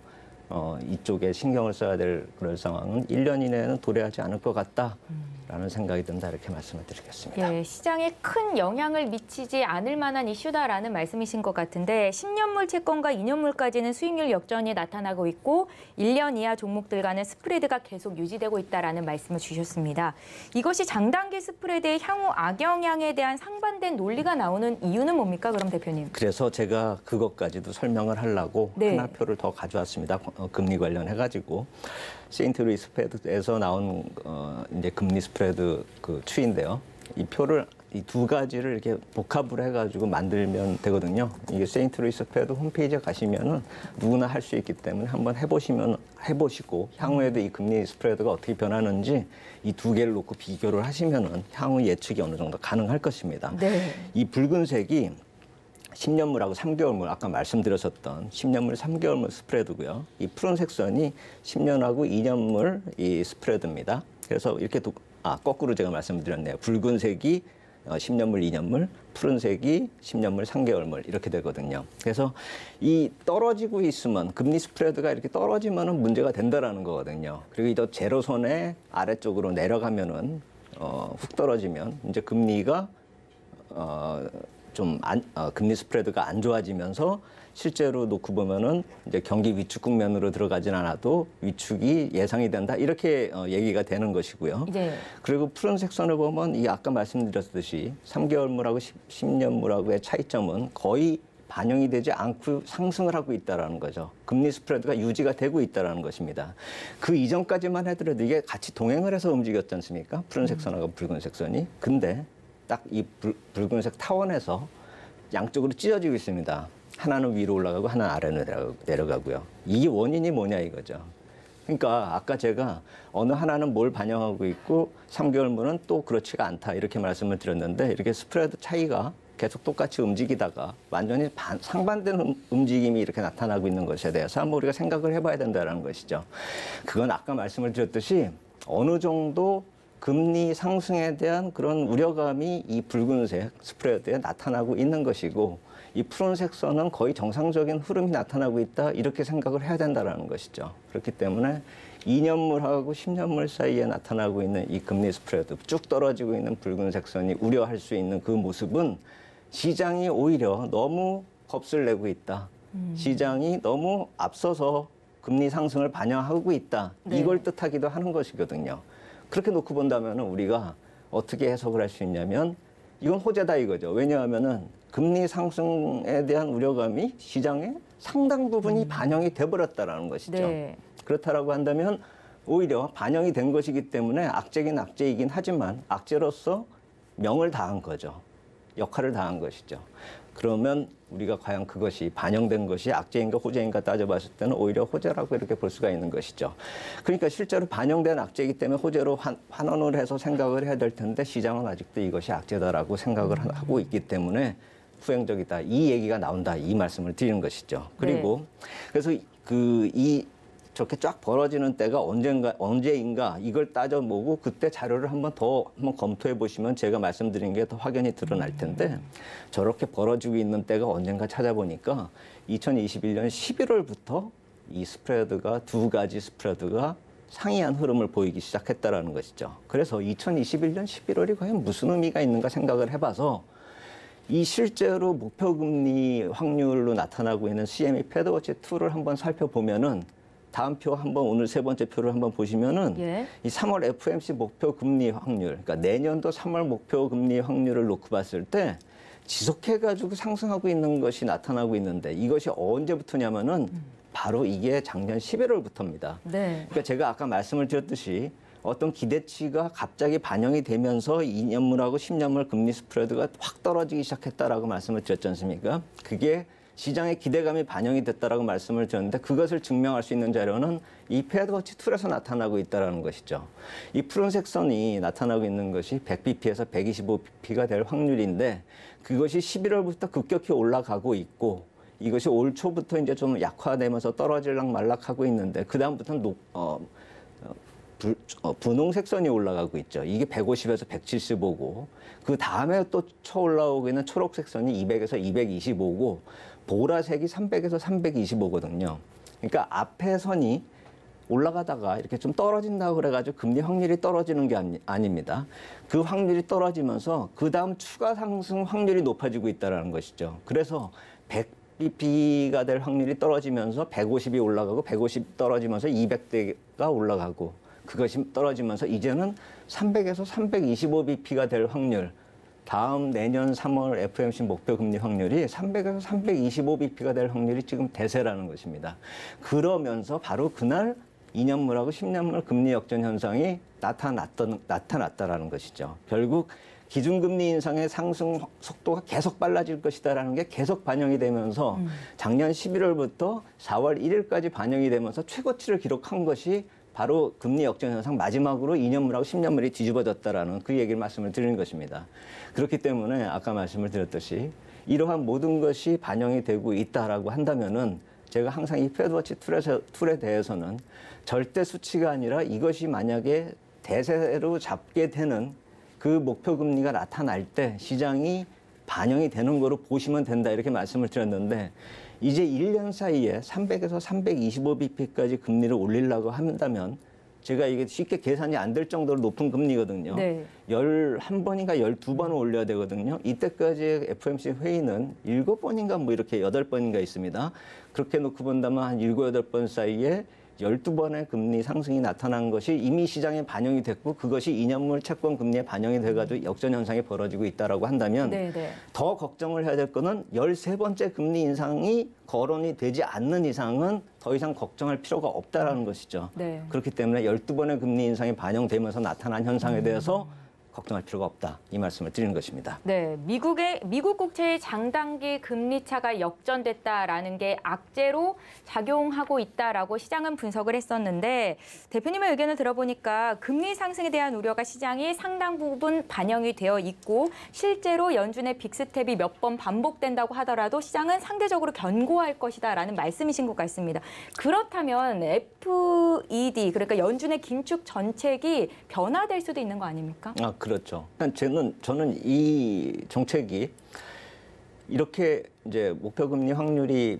Speaker 6: 이쪽에 신경을 써야 될 그런 상황은 1년 이내에는 도래하지 않을 것 같다라는 생각이 든다 이렇게 말씀을 드리겠습니다.
Speaker 2: 예, 시장에 큰 영향을 미치지 않을 만한 이슈다라는 말씀이신 것 같은데 10년물 채권과 2년물까지는 수익률 역전이 나타나고 있고 1년 이하 종목들과는 스프레드가 계속 유지되고 있다라는 말씀을 주셨습니다. 이것이 장단기 스프레드의 향후 악영향에 대한 상반된 논리가 나오는 이유는 뭡니까? 그럼 대표님.
Speaker 6: 그래서 제가 그것까지도 설명을 하려고
Speaker 2: 네.
Speaker 6: 하나 표를 더 가져왔습니다. 금리 관련해가지고 세인트루이스 패드에서 나온 이제 금리 스프레드 그 추인데요. 이 표를 이 두 가지를 이렇게 복합을 해가지고 만들면 되거든요. 이게 세인트루이스 패드 홈페이지에 가시면은 누구나 할 수 있기 때문에 한번 해보시고 향후에도 이 금리 스프레드가 어떻게 변하는지 이 두 개를 놓고 비교를 하시면은 향후 예측이 어느 정도 가능할 것입니다.
Speaker 2: 네.
Speaker 6: 이 붉은색이 10년물하고 3개월물 아까 말씀드렸었던 10년물, 3개월물 스프레드고요. 이 푸른색 선이 10년하고 2년물 이 스프레드입니다. 그래서 이렇게 거꾸로 제가 말씀드렸네요. 붉은색이 10년물, 2년물, 푸른색이 10년물, 3개월물 이렇게 되거든요. 그래서 이 떨어지고 있으면 금리 스프레드가 이렇게 떨어지면은 문제가 된다라는 거거든요. 그리고 이 제로선의 아래쪽으로 내려가면은 훅 떨어지면 이제 금리가 금리 스프레드가 안 좋아지면서 실제로 놓고 보면은 이제 경기 위축 국면으로 들어가진 않아도 위축이 예상이 된다 이렇게 얘기가 되는 것이고요.
Speaker 2: 네.
Speaker 6: 그리고 푸른색 선을 보면 이 아까 말씀드렸듯이 3개월물하고 10년물하고의 차이점은 거의 반영이 되지 않고 상승을 하고 있다라는 거죠. 금리 스프레드가 유지가 되고 있다라는 것입니다. 그 이전까지만 하더라도 이게 같이 동행을 해서 움직였지 않습니까? 푸른색 선하고 붉은색 선이. 근데 딱 이 붉은색 타원에서 양쪽으로 찢어지고 있습니다. 하나는 위로 올라가고 하나는 아래로 내려가고요. 이게 원인이 뭐냐 이거죠. 그러니까 아까 제가 어느 하나는 뭘 반영하고 있고 3개월물은 또 그렇지가 않다 이렇게 말씀을 드렸는데 이렇게 스프레드 차이가 계속 똑같이 움직이다가 완전히 상반된 움직임이 이렇게 나타나고 있는 것에 대해서 한번 우리가 생각을 해봐야 된다는 것이죠. 그건 아까 말씀을 드렸듯이 어느 정도 금리 상승에 대한 그런 우려감이 이 붉은색 스프레드에 나타나고 있는 것이고 이 푸른색 선은 거의 정상적인 흐름이 나타나고 있다 이렇게 생각을 해야 된다는 것이죠. 그렇기 때문에 2년물하고 10년물 사이에 나타나고 있는 이 금리 스프레드 쭉 떨어지고 있는 붉은색 선이 우려할 수 있는 그 모습은 시장이 오히려 너무 겁을 내고 있다. 시장이 너무 앞서서 금리 상승을 반영하고 있다.
Speaker 2: 네.
Speaker 6: 이걸 뜻하기도 하는 것이거든요. 그렇게 놓고 본다면 우리가 어떻게 해석을 할 수 있냐면 이건 호재다 이거죠. 왜냐하면은 금리 상승에 대한 우려감이 시장에 상당 부분이 반영이 돼버렸다라는 것이죠.
Speaker 2: 네.
Speaker 6: 그렇다라고 한다면 오히려 반영이 된 것이기 때문에 악재긴 악재이긴 하지만 악재로서 명을 다한 거죠. 역할을 다한 것이죠. 그러면 우리가 과연 그것이 반영된 것이 악재인가 호재인가 따져봤을 때는 오히려 호재라고 이렇게 볼 수가 있는 것이죠. 그러니까 실제로 반영된 악재이기 때문에 호재로 환원을 해서 생각을 해야 될 텐데 시장은 아직도 이것이 악재다라고 생각을 하고 있기 때문에 후행적이다. 이 얘기가 나온다. 이 말씀을 드리는 것이죠. 그리고 그래서 저렇게 쫙 벌어지는 때가 언제인가 이걸 따져보고 그때 자료를 한번 검토해 보시면 제가 말씀드린 게 더 확연히 드러날 텐데 저렇게 벌어지고 있는 때가 언젠가 찾아보니까 2021년 11월부터 이 스프레드가 두 가지 스프레드가 상이한 흐름을 보이기 시작했다라는 것이죠. 그래서 2021년 11월이 과연 무슨 의미가 있는가 생각을 해봐서 이 실제로 목표금리 확률로 나타나고 있는 CME 패드워치 2를 한번 살펴보면은 다음 표 한번 오늘 세 번째 표를 한번 보시면은 이 3월 FOMC 목표 금리 확률, 그러니까 내년도 3월 목표 금리 확률을 놓고 봤을 때 지속해가지고 상승하고 있는 것이 나타나고 있는데 이것이 언제부터냐면은 바로 이게 작년 11월부터입니다.
Speaker 2: 네.
Speaker 6: 그러니까 제가 아까 말씀을 드렸듯이 어떤 기대치가 갑자기 반영이 되면서 2년물하고 10년물 금리 스프레드가 확 떨어지기 시작했다라고 말씀을 드렸지 않습니까? 그게 시장의 기대감이 반영이 됐다라고 말씀을 드렸는데 그것을 증명할 수 있는 자료는 이 패드워치 2에서 나타나고 있다는 것이죠. 이 푸른색 선이 나타나고 있는 것이 100bp에서 125bp가 될 확률인데 그것이 11월부터 급격히 올라가고 있고 이것이 올 초부터 이제 좀 약화되면서 떨어질락 말락하고 있는데 그 다음부터는 분홍색 선이 올라가고 있죠. 이게 150에서 175고 그 다음에 또 쳐 올라오고 있는 초록색 선이 200에서 225고 보라색이 300에서 325거든요. 그러니까 앞에 선이 올라가다가 이렇게 좀 떨어진다고 그래가지고 금리 확률이 떨어지는 게 아닙니다. 그 확률이 떨어지면서 그 다음 추가 상승 확률이 높아지고 있다는 것이죠. 그래서 100bp가 될 확률이 떨어지면서 150이 올라가고 150 떨어지면서 200대가 올라가고 그것이 떨어지면서 이제는 300에서 325bp가 될 확률, 다음 내년 3월 FOMC 목표 금리 확률이 300에서 325bp가 될 확률이 지금 대세라는 것입니다. 그러면서 바로 그날 2년물하고 10년물 금리 역전 현상이 나타났다라는 것이죠. 결국 기준금리 인상의 상승 속도가 계속 빨라질 것이다라는 게 계속 반영이 되면서 작년 11월부터 4월 1일까지 반영이 되면서 최고치를 기록한 것이 바로 금리 역전 현상 마지막으로 2년물하고 10년물이 뒤집어졌다라는 그 얘기를 말씀을 드리는 것입니다. 그렇기 때문에 아까 말씀을 드렸듯이 이러한 모든 것이 반영이 되고 있다라고 한다면은 제가 항상 이 패드워치 툴에 대해서는 절대 수치가 아니라 이것이 만약에 대세로 잡게 되는 그 목표 금리가 나타날 때 시장이 반영이 되는 거로 보시면 된다 이렇게 말씀을 드렸는데 이제 1년 사이에 300에서 325bp까지 금리를 올리려고 한다면 제가 이게 쉽게 계산이 안 될 정도로 높은 금리거든요. 네. 11번인가 12번을 올려야 되거든요. 이때까지의 FOMC 회의는 7번인가 뭐 이렇게 8번인가 있습니다. 그렇게 놓고 본다면 한 7, 8번 사이에 12번의 금리 상승이 나타난 것이 이미 시장에 반영이 됐고 그것이 2년물 채권 금리에 반영이 돼가지고 역전 현상이 벌어지고 있다라고 한다면 더 걱정을 해야 될 거는 13번째 금리 인상이 거론이 되지 않는 이상은 더 이상 걱정할 필요가 없다라는 것이죠. 네. 그렇기 때문에 12번의 금리 인상이 반영되면서 나타난 현상에 대해서 걱정할 필요가 없다. 이 말씀을 드리는 것입니다.
Speaker 2: 네, 미국 국채의 장단기 금리 차가 역전됐다라는 게 악재로 작용하고 있다라고 시장은 분석을 했었는데 대표님의 의견을 들어보니까 금리 상승에 대한 우려가 시장이 상당 부분 반영이 되어 있고 실제로 연준의 빅스텝이 몇 번 반복된다고 하더라도 시장은 상대적으로 견고할 것이다라는 말씀이신 것 같습니다. 그렇다면 FED 그러니까 연준의 긴축 정책이 변화될 수도 있는 거 아닙니까?
Speaker 6: 그렇죠. 저는 이 정책이 이렇게 이제 목표 금리 확률이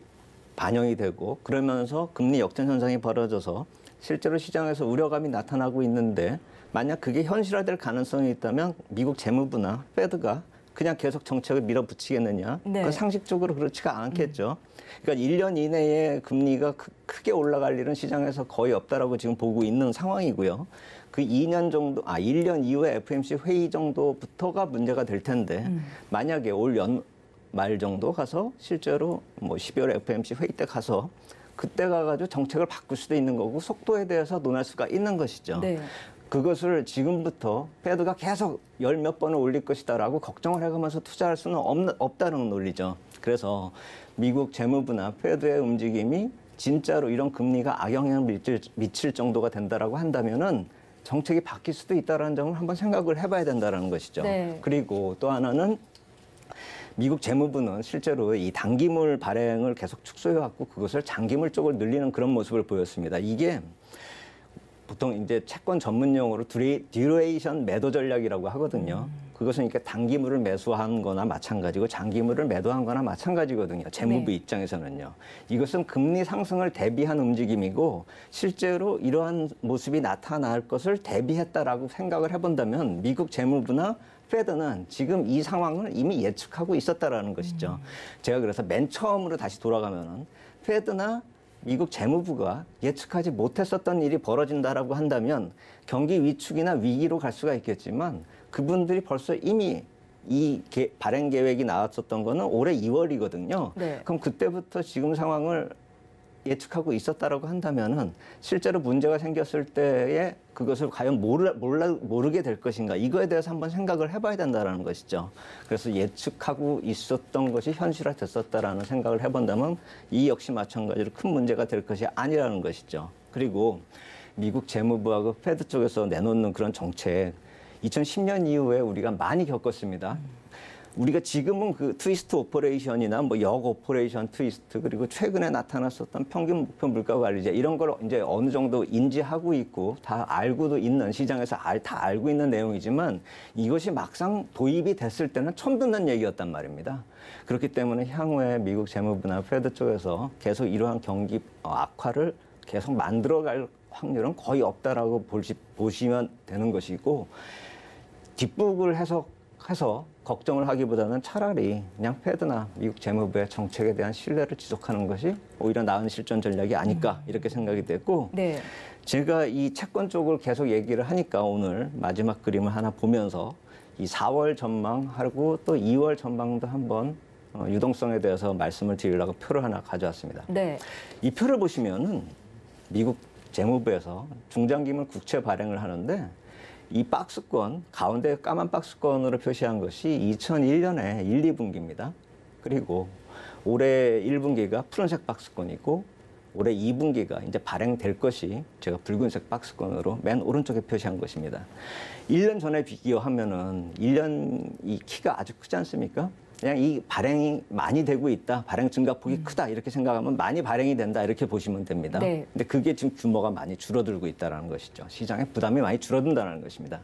Speaker 6: 반영이 되고 그러면서 금리 역전 현상이 벌어져서 실제로 시장에서 우려감이 나타나고 있는데 만약 그게 현실화될 가능성이 있다면 미국 재무부나 패드가 그냥 계속 정책을 밀어붙이겠느냐? 네. 그건 상식적으로 그렇지가 않겠죠. 그러니까 1년 이내에 금리가 크게 올라갈 일은 시장에서 거의 없다라고 지금 보고 있는 상황이고요. 그 1년 이후에 FOMC 회의 정도부터가 문제가 될 텐데 만약에 올 연말 정도 가서 실제로 뭐 12월 FOMC 회의 때 가서 그때 가가지고 정책을 바꿀 수도 있는 거고 속도에 대해서 논할 수가 있는 것이죠. 네. 그것을 지금부터 패드가 계속 10몇 번을 올릴 것이다라고 걱정을 해가면서 투자할 수는 없다는 논리죠. 그래서 미국 재무부나 패드의 움직임이 진짜로 이런 금리가 악영향을 미칠 정도가 된다라고 한다면은 정책이 바뀔 수도 있다는 점을 한번 생각을 해봐야 된다는 것이죠. 네. 그리고 또 하나는 미국 재무부는 실제로 이 단기물 발행을 계속 축소해왔고 그것을 장기물 쪽을 늘리는 그런 모습을 보였습니다. 이게 보통 이제 채권 전문 용어로 듀레이션 매도 전략이라고 하거든요. 그것은 이렇게 단기물을 매수한 거나 마찬가지고 장기물을 매도한 거나 마찬가지거든요. 재무부 네. 입장에서는요. 이것은 금리 상승을 대비한 움직임이고 실제로 이러한 모습이 나타날 것을 대비했다라고 생각을 해본다면 미국 재무부나 패드는 지금 이 상황을 이미 예측하고 있었다라는 것이죠. 제가 그래서 맨 처음으로 다시 돌아가면은 패드나 미국 재무부가 예측하지 못했었던 일이 벌어진다라고 한다면 경기 위축이나 위기로 갈 수가 있겠지만 그분들이 벌써 이미 이 발행 계획이 나왔었던 거는 올해 2월이거든요. 네. 그럼 그때부터 지금 상황을 예측하고 있었다라고 한다면은 실제로 문제가 생겼을 때에 그것을 과연 모르게 될 것인가 이거에 대해서 한번 생각을 해봐야 된다는 것이죠. 그래서 예측하고 있었던 것이 현실화됐었다라는 생각을 해본다면 이 역시 마찬가지로 큰 문제가 될 것이 아니라는 것이죠. 그리고 미국 재무부하고 패드 쪽에서 내놓는 그런 정책 2010년 이후에 우리가 많이 겪었습니다. 우리가 지금은 그 트위스트 오퍼레이션이나 뭐 역 오퍼레이션 트위스트 그리고 최근에 나타났었던 평균 목표 물가 관리제 이런 걸 이제 어느 정도 인지하고 있고 다 알고도 있는 시장에서 다 알고 있는 내용이지만 이것이 막상 도입이 됐을 때는 처음 듣는 얘기였단 말입니다. 그렇기 때문에 향후에 미국 재무부나 페드 쪽에서 계속 이러한 경기 악화를 계속 만들어갈 확률은 거의 없다라고 보시면 되는 것이고 뒷북을 해서 걱정을 하기보다는 차라리 그냥 패드나 미국 재무부의 정책에 대한 신뢰를 지속하는 것이 오히려 나은 실전 전략이 아닐까 이렇게 생각이 됐고
Speaker 2: 네.
Speaker 6: 제가 이 채권 쪽을 계속 얘기를 하니까 오늘 마지막 그림을 하나 보면서 이 4월 전망하고 또 2월 전망도 한번 유동성에 대해서 말씀을 드리려고 표를 하나 가져왔습니다.
Speaker 2: 네.
Speaker 6: 이 표를 보시면은 미국 재무부에서 중장기물 국채 발행을 하는데 이 박스권, 가운데 까만 박스권으로 표시한 것이 2001년에 1, 2분기입니다. 그리고 올해 1분기가 푸른색 박스권이고 올해 2분기가 이제 발행될 것이 제가 붉은색 박스권으로 맨 오른쪽에 표시한 것입니다. 1년 전에 비교하면은 1년 이 키가 아주 크지 않습니까? 그냥 이 발행이 많이 되고 있다, 발행 증가폭이 크다 이렇게 생각하면 많이 발행이 된다 이렇게 보시면 됩니다.
Speaker 2: 네.
Speaker 6: 근데 그게 지금 규모가 많이 줄어들고 있다는 것이죠. 시장의 부담이 많이 줄어든다는 것입니다.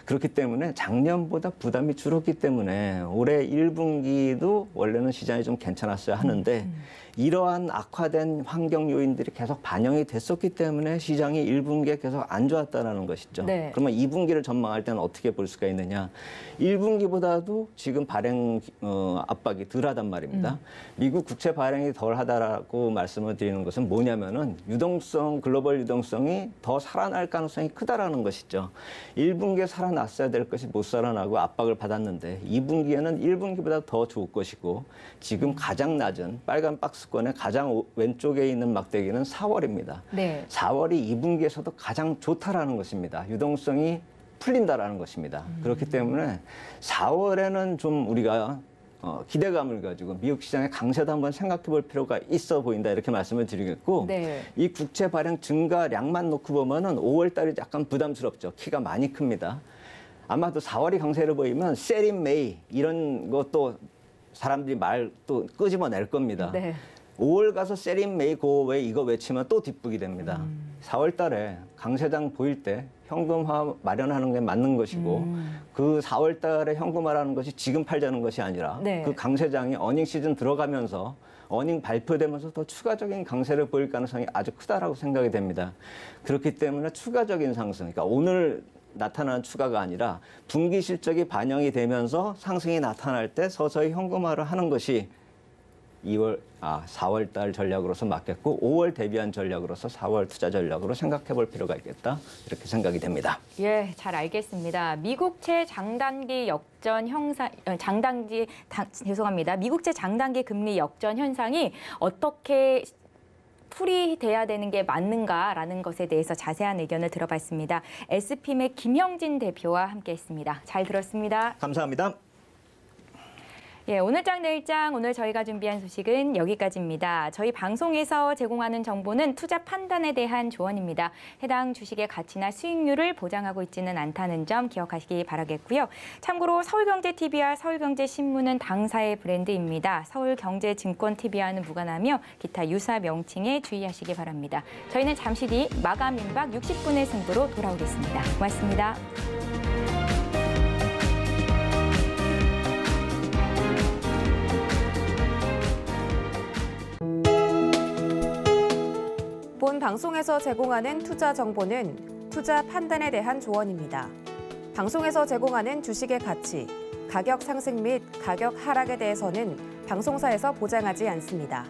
Speaker 6: 그렇기 때문에 작년보다 부담이 줄었기 때문에 올해 1분기도 원래는 시장이 좀 괜찮았어야 하는데 이러한 악화된 환경 요인들이 계속 반영이 됐었기 때문에 시장이 1분기에 계속 안 좋았다는 것이죠.
Speaker 2: 네.
Speaker 6: 그러면 2분기를 전망할 때는 어떻게 볼 수가 있느냐. 1분기보다도 지금 발행 압박이 덜하단 말입니다. 미국 국채 발행이 덜하다라고 말씀을 드리는 것은 뭐냐면은 글로벌 유동성이 더 살아날 가능성이 크다라는 것이죠. 1분기에 살아났어야 될 것이 못 살아나고 압박을 받았는데 2분기에는 1분기보다 더 좋을 것이고 지금 가장 낮은 빨간 박스권의 가장 왼쪽에 있는 막대기는 4월입니다.
Speaker 2: 네.
Speaker 6: 4월이 2분기에서도 가장 좋다라는 것입니다. 유동성이 풀린다라는 것입니다. 그렇기 때문에 4월에는 좀 우리가 기대감을 가지고 미국 시장의 강세도 한번 생각해 볼 필요가 있어 보인다 이렇게 말씀을 드리겠고
Speaker 2: 네.
Speaker 6: 이 국채 발행 증가량만 놓고 보면은 5월 달이 약간 부담스럽죠. 키가 많이 큽니다. 아마도 4월이 강세를 보이면 셀인 메이 이런 것도 사람들이 말 또 끄집어낼 겁니다.
Speaker 2: 네.
Speaker 6: 5월 가서 셀인 메이 고왜 이거 외치면 또 뒷북이 됩니다. 4월 달에 강세장 보일 때 현금화 마련하는 게 맞는 것이고 그 4월 달에 현금화라는 것이 지금 팔자는 것이 아니라
Speaker 2: 네.
Speaker 6: 그 강세장이 어닝 시즌 들어가면서 어닝 발표되면서 더 추가적인 강세를 보일 가능성이 아주 크다라고 생각이 됩니다. 그렇기 때문에 추가적인 상승, 그러니까 오늘 나타나는 추가가 아니라 분기 실적이 반영이 되면서 상승이 나타날 때 서서히 현금화를 하는 것이 4월 달 전략으로서 맞겠고 5월 대비한 전략으로서 4월 투자 전략으로 생각해 볼 필요가 있겠다. 이렇게 생각이 됩니다.
Speaker 2: 예, 잘 알겠습니다. 미국채 장단기 역전 현상, 미국채 장단기 금리 역전 현상이 어떻게 풀이돼야 되는 게 맞는가라는 것에 대해서 자세한 의견을 들어봤습니다. SPM의 김형진 대표와 함께했습니다. 잘 들었습니다.
Speaker 6: 감사합니다.
Speaker 2: 예, 오늘장 내일장 오늘 저희가 준비한 소식은 여기까지입니다. 저희 방송에서 제공하는 정보는 투자 판단에 대한 조언입니다. 해당 주식의 가치나 수익률을 보장하고 있지는 않다는 점 기억하시기 바라겠고요. 참고로 서울경제TV와 서울경제신문은 당사의 브랜드입니다. 서울경제증권TV와는 무관하며 기타 유사 명칭에 주의하시기 바랍니다. 저희는 잠시 뒤 마감 임박 60분의 승부로 돌아오겠습니다. 고맙습니다.
Speaker 1: 본 방송에서 제공하는 투자 정보는 투자 판단에 대한 조언입니다. 방송에서 제공하는 주식의 가치, 가격 상승 및 가격 하락에 대해서는 방송사에서 보장하지 않습니다.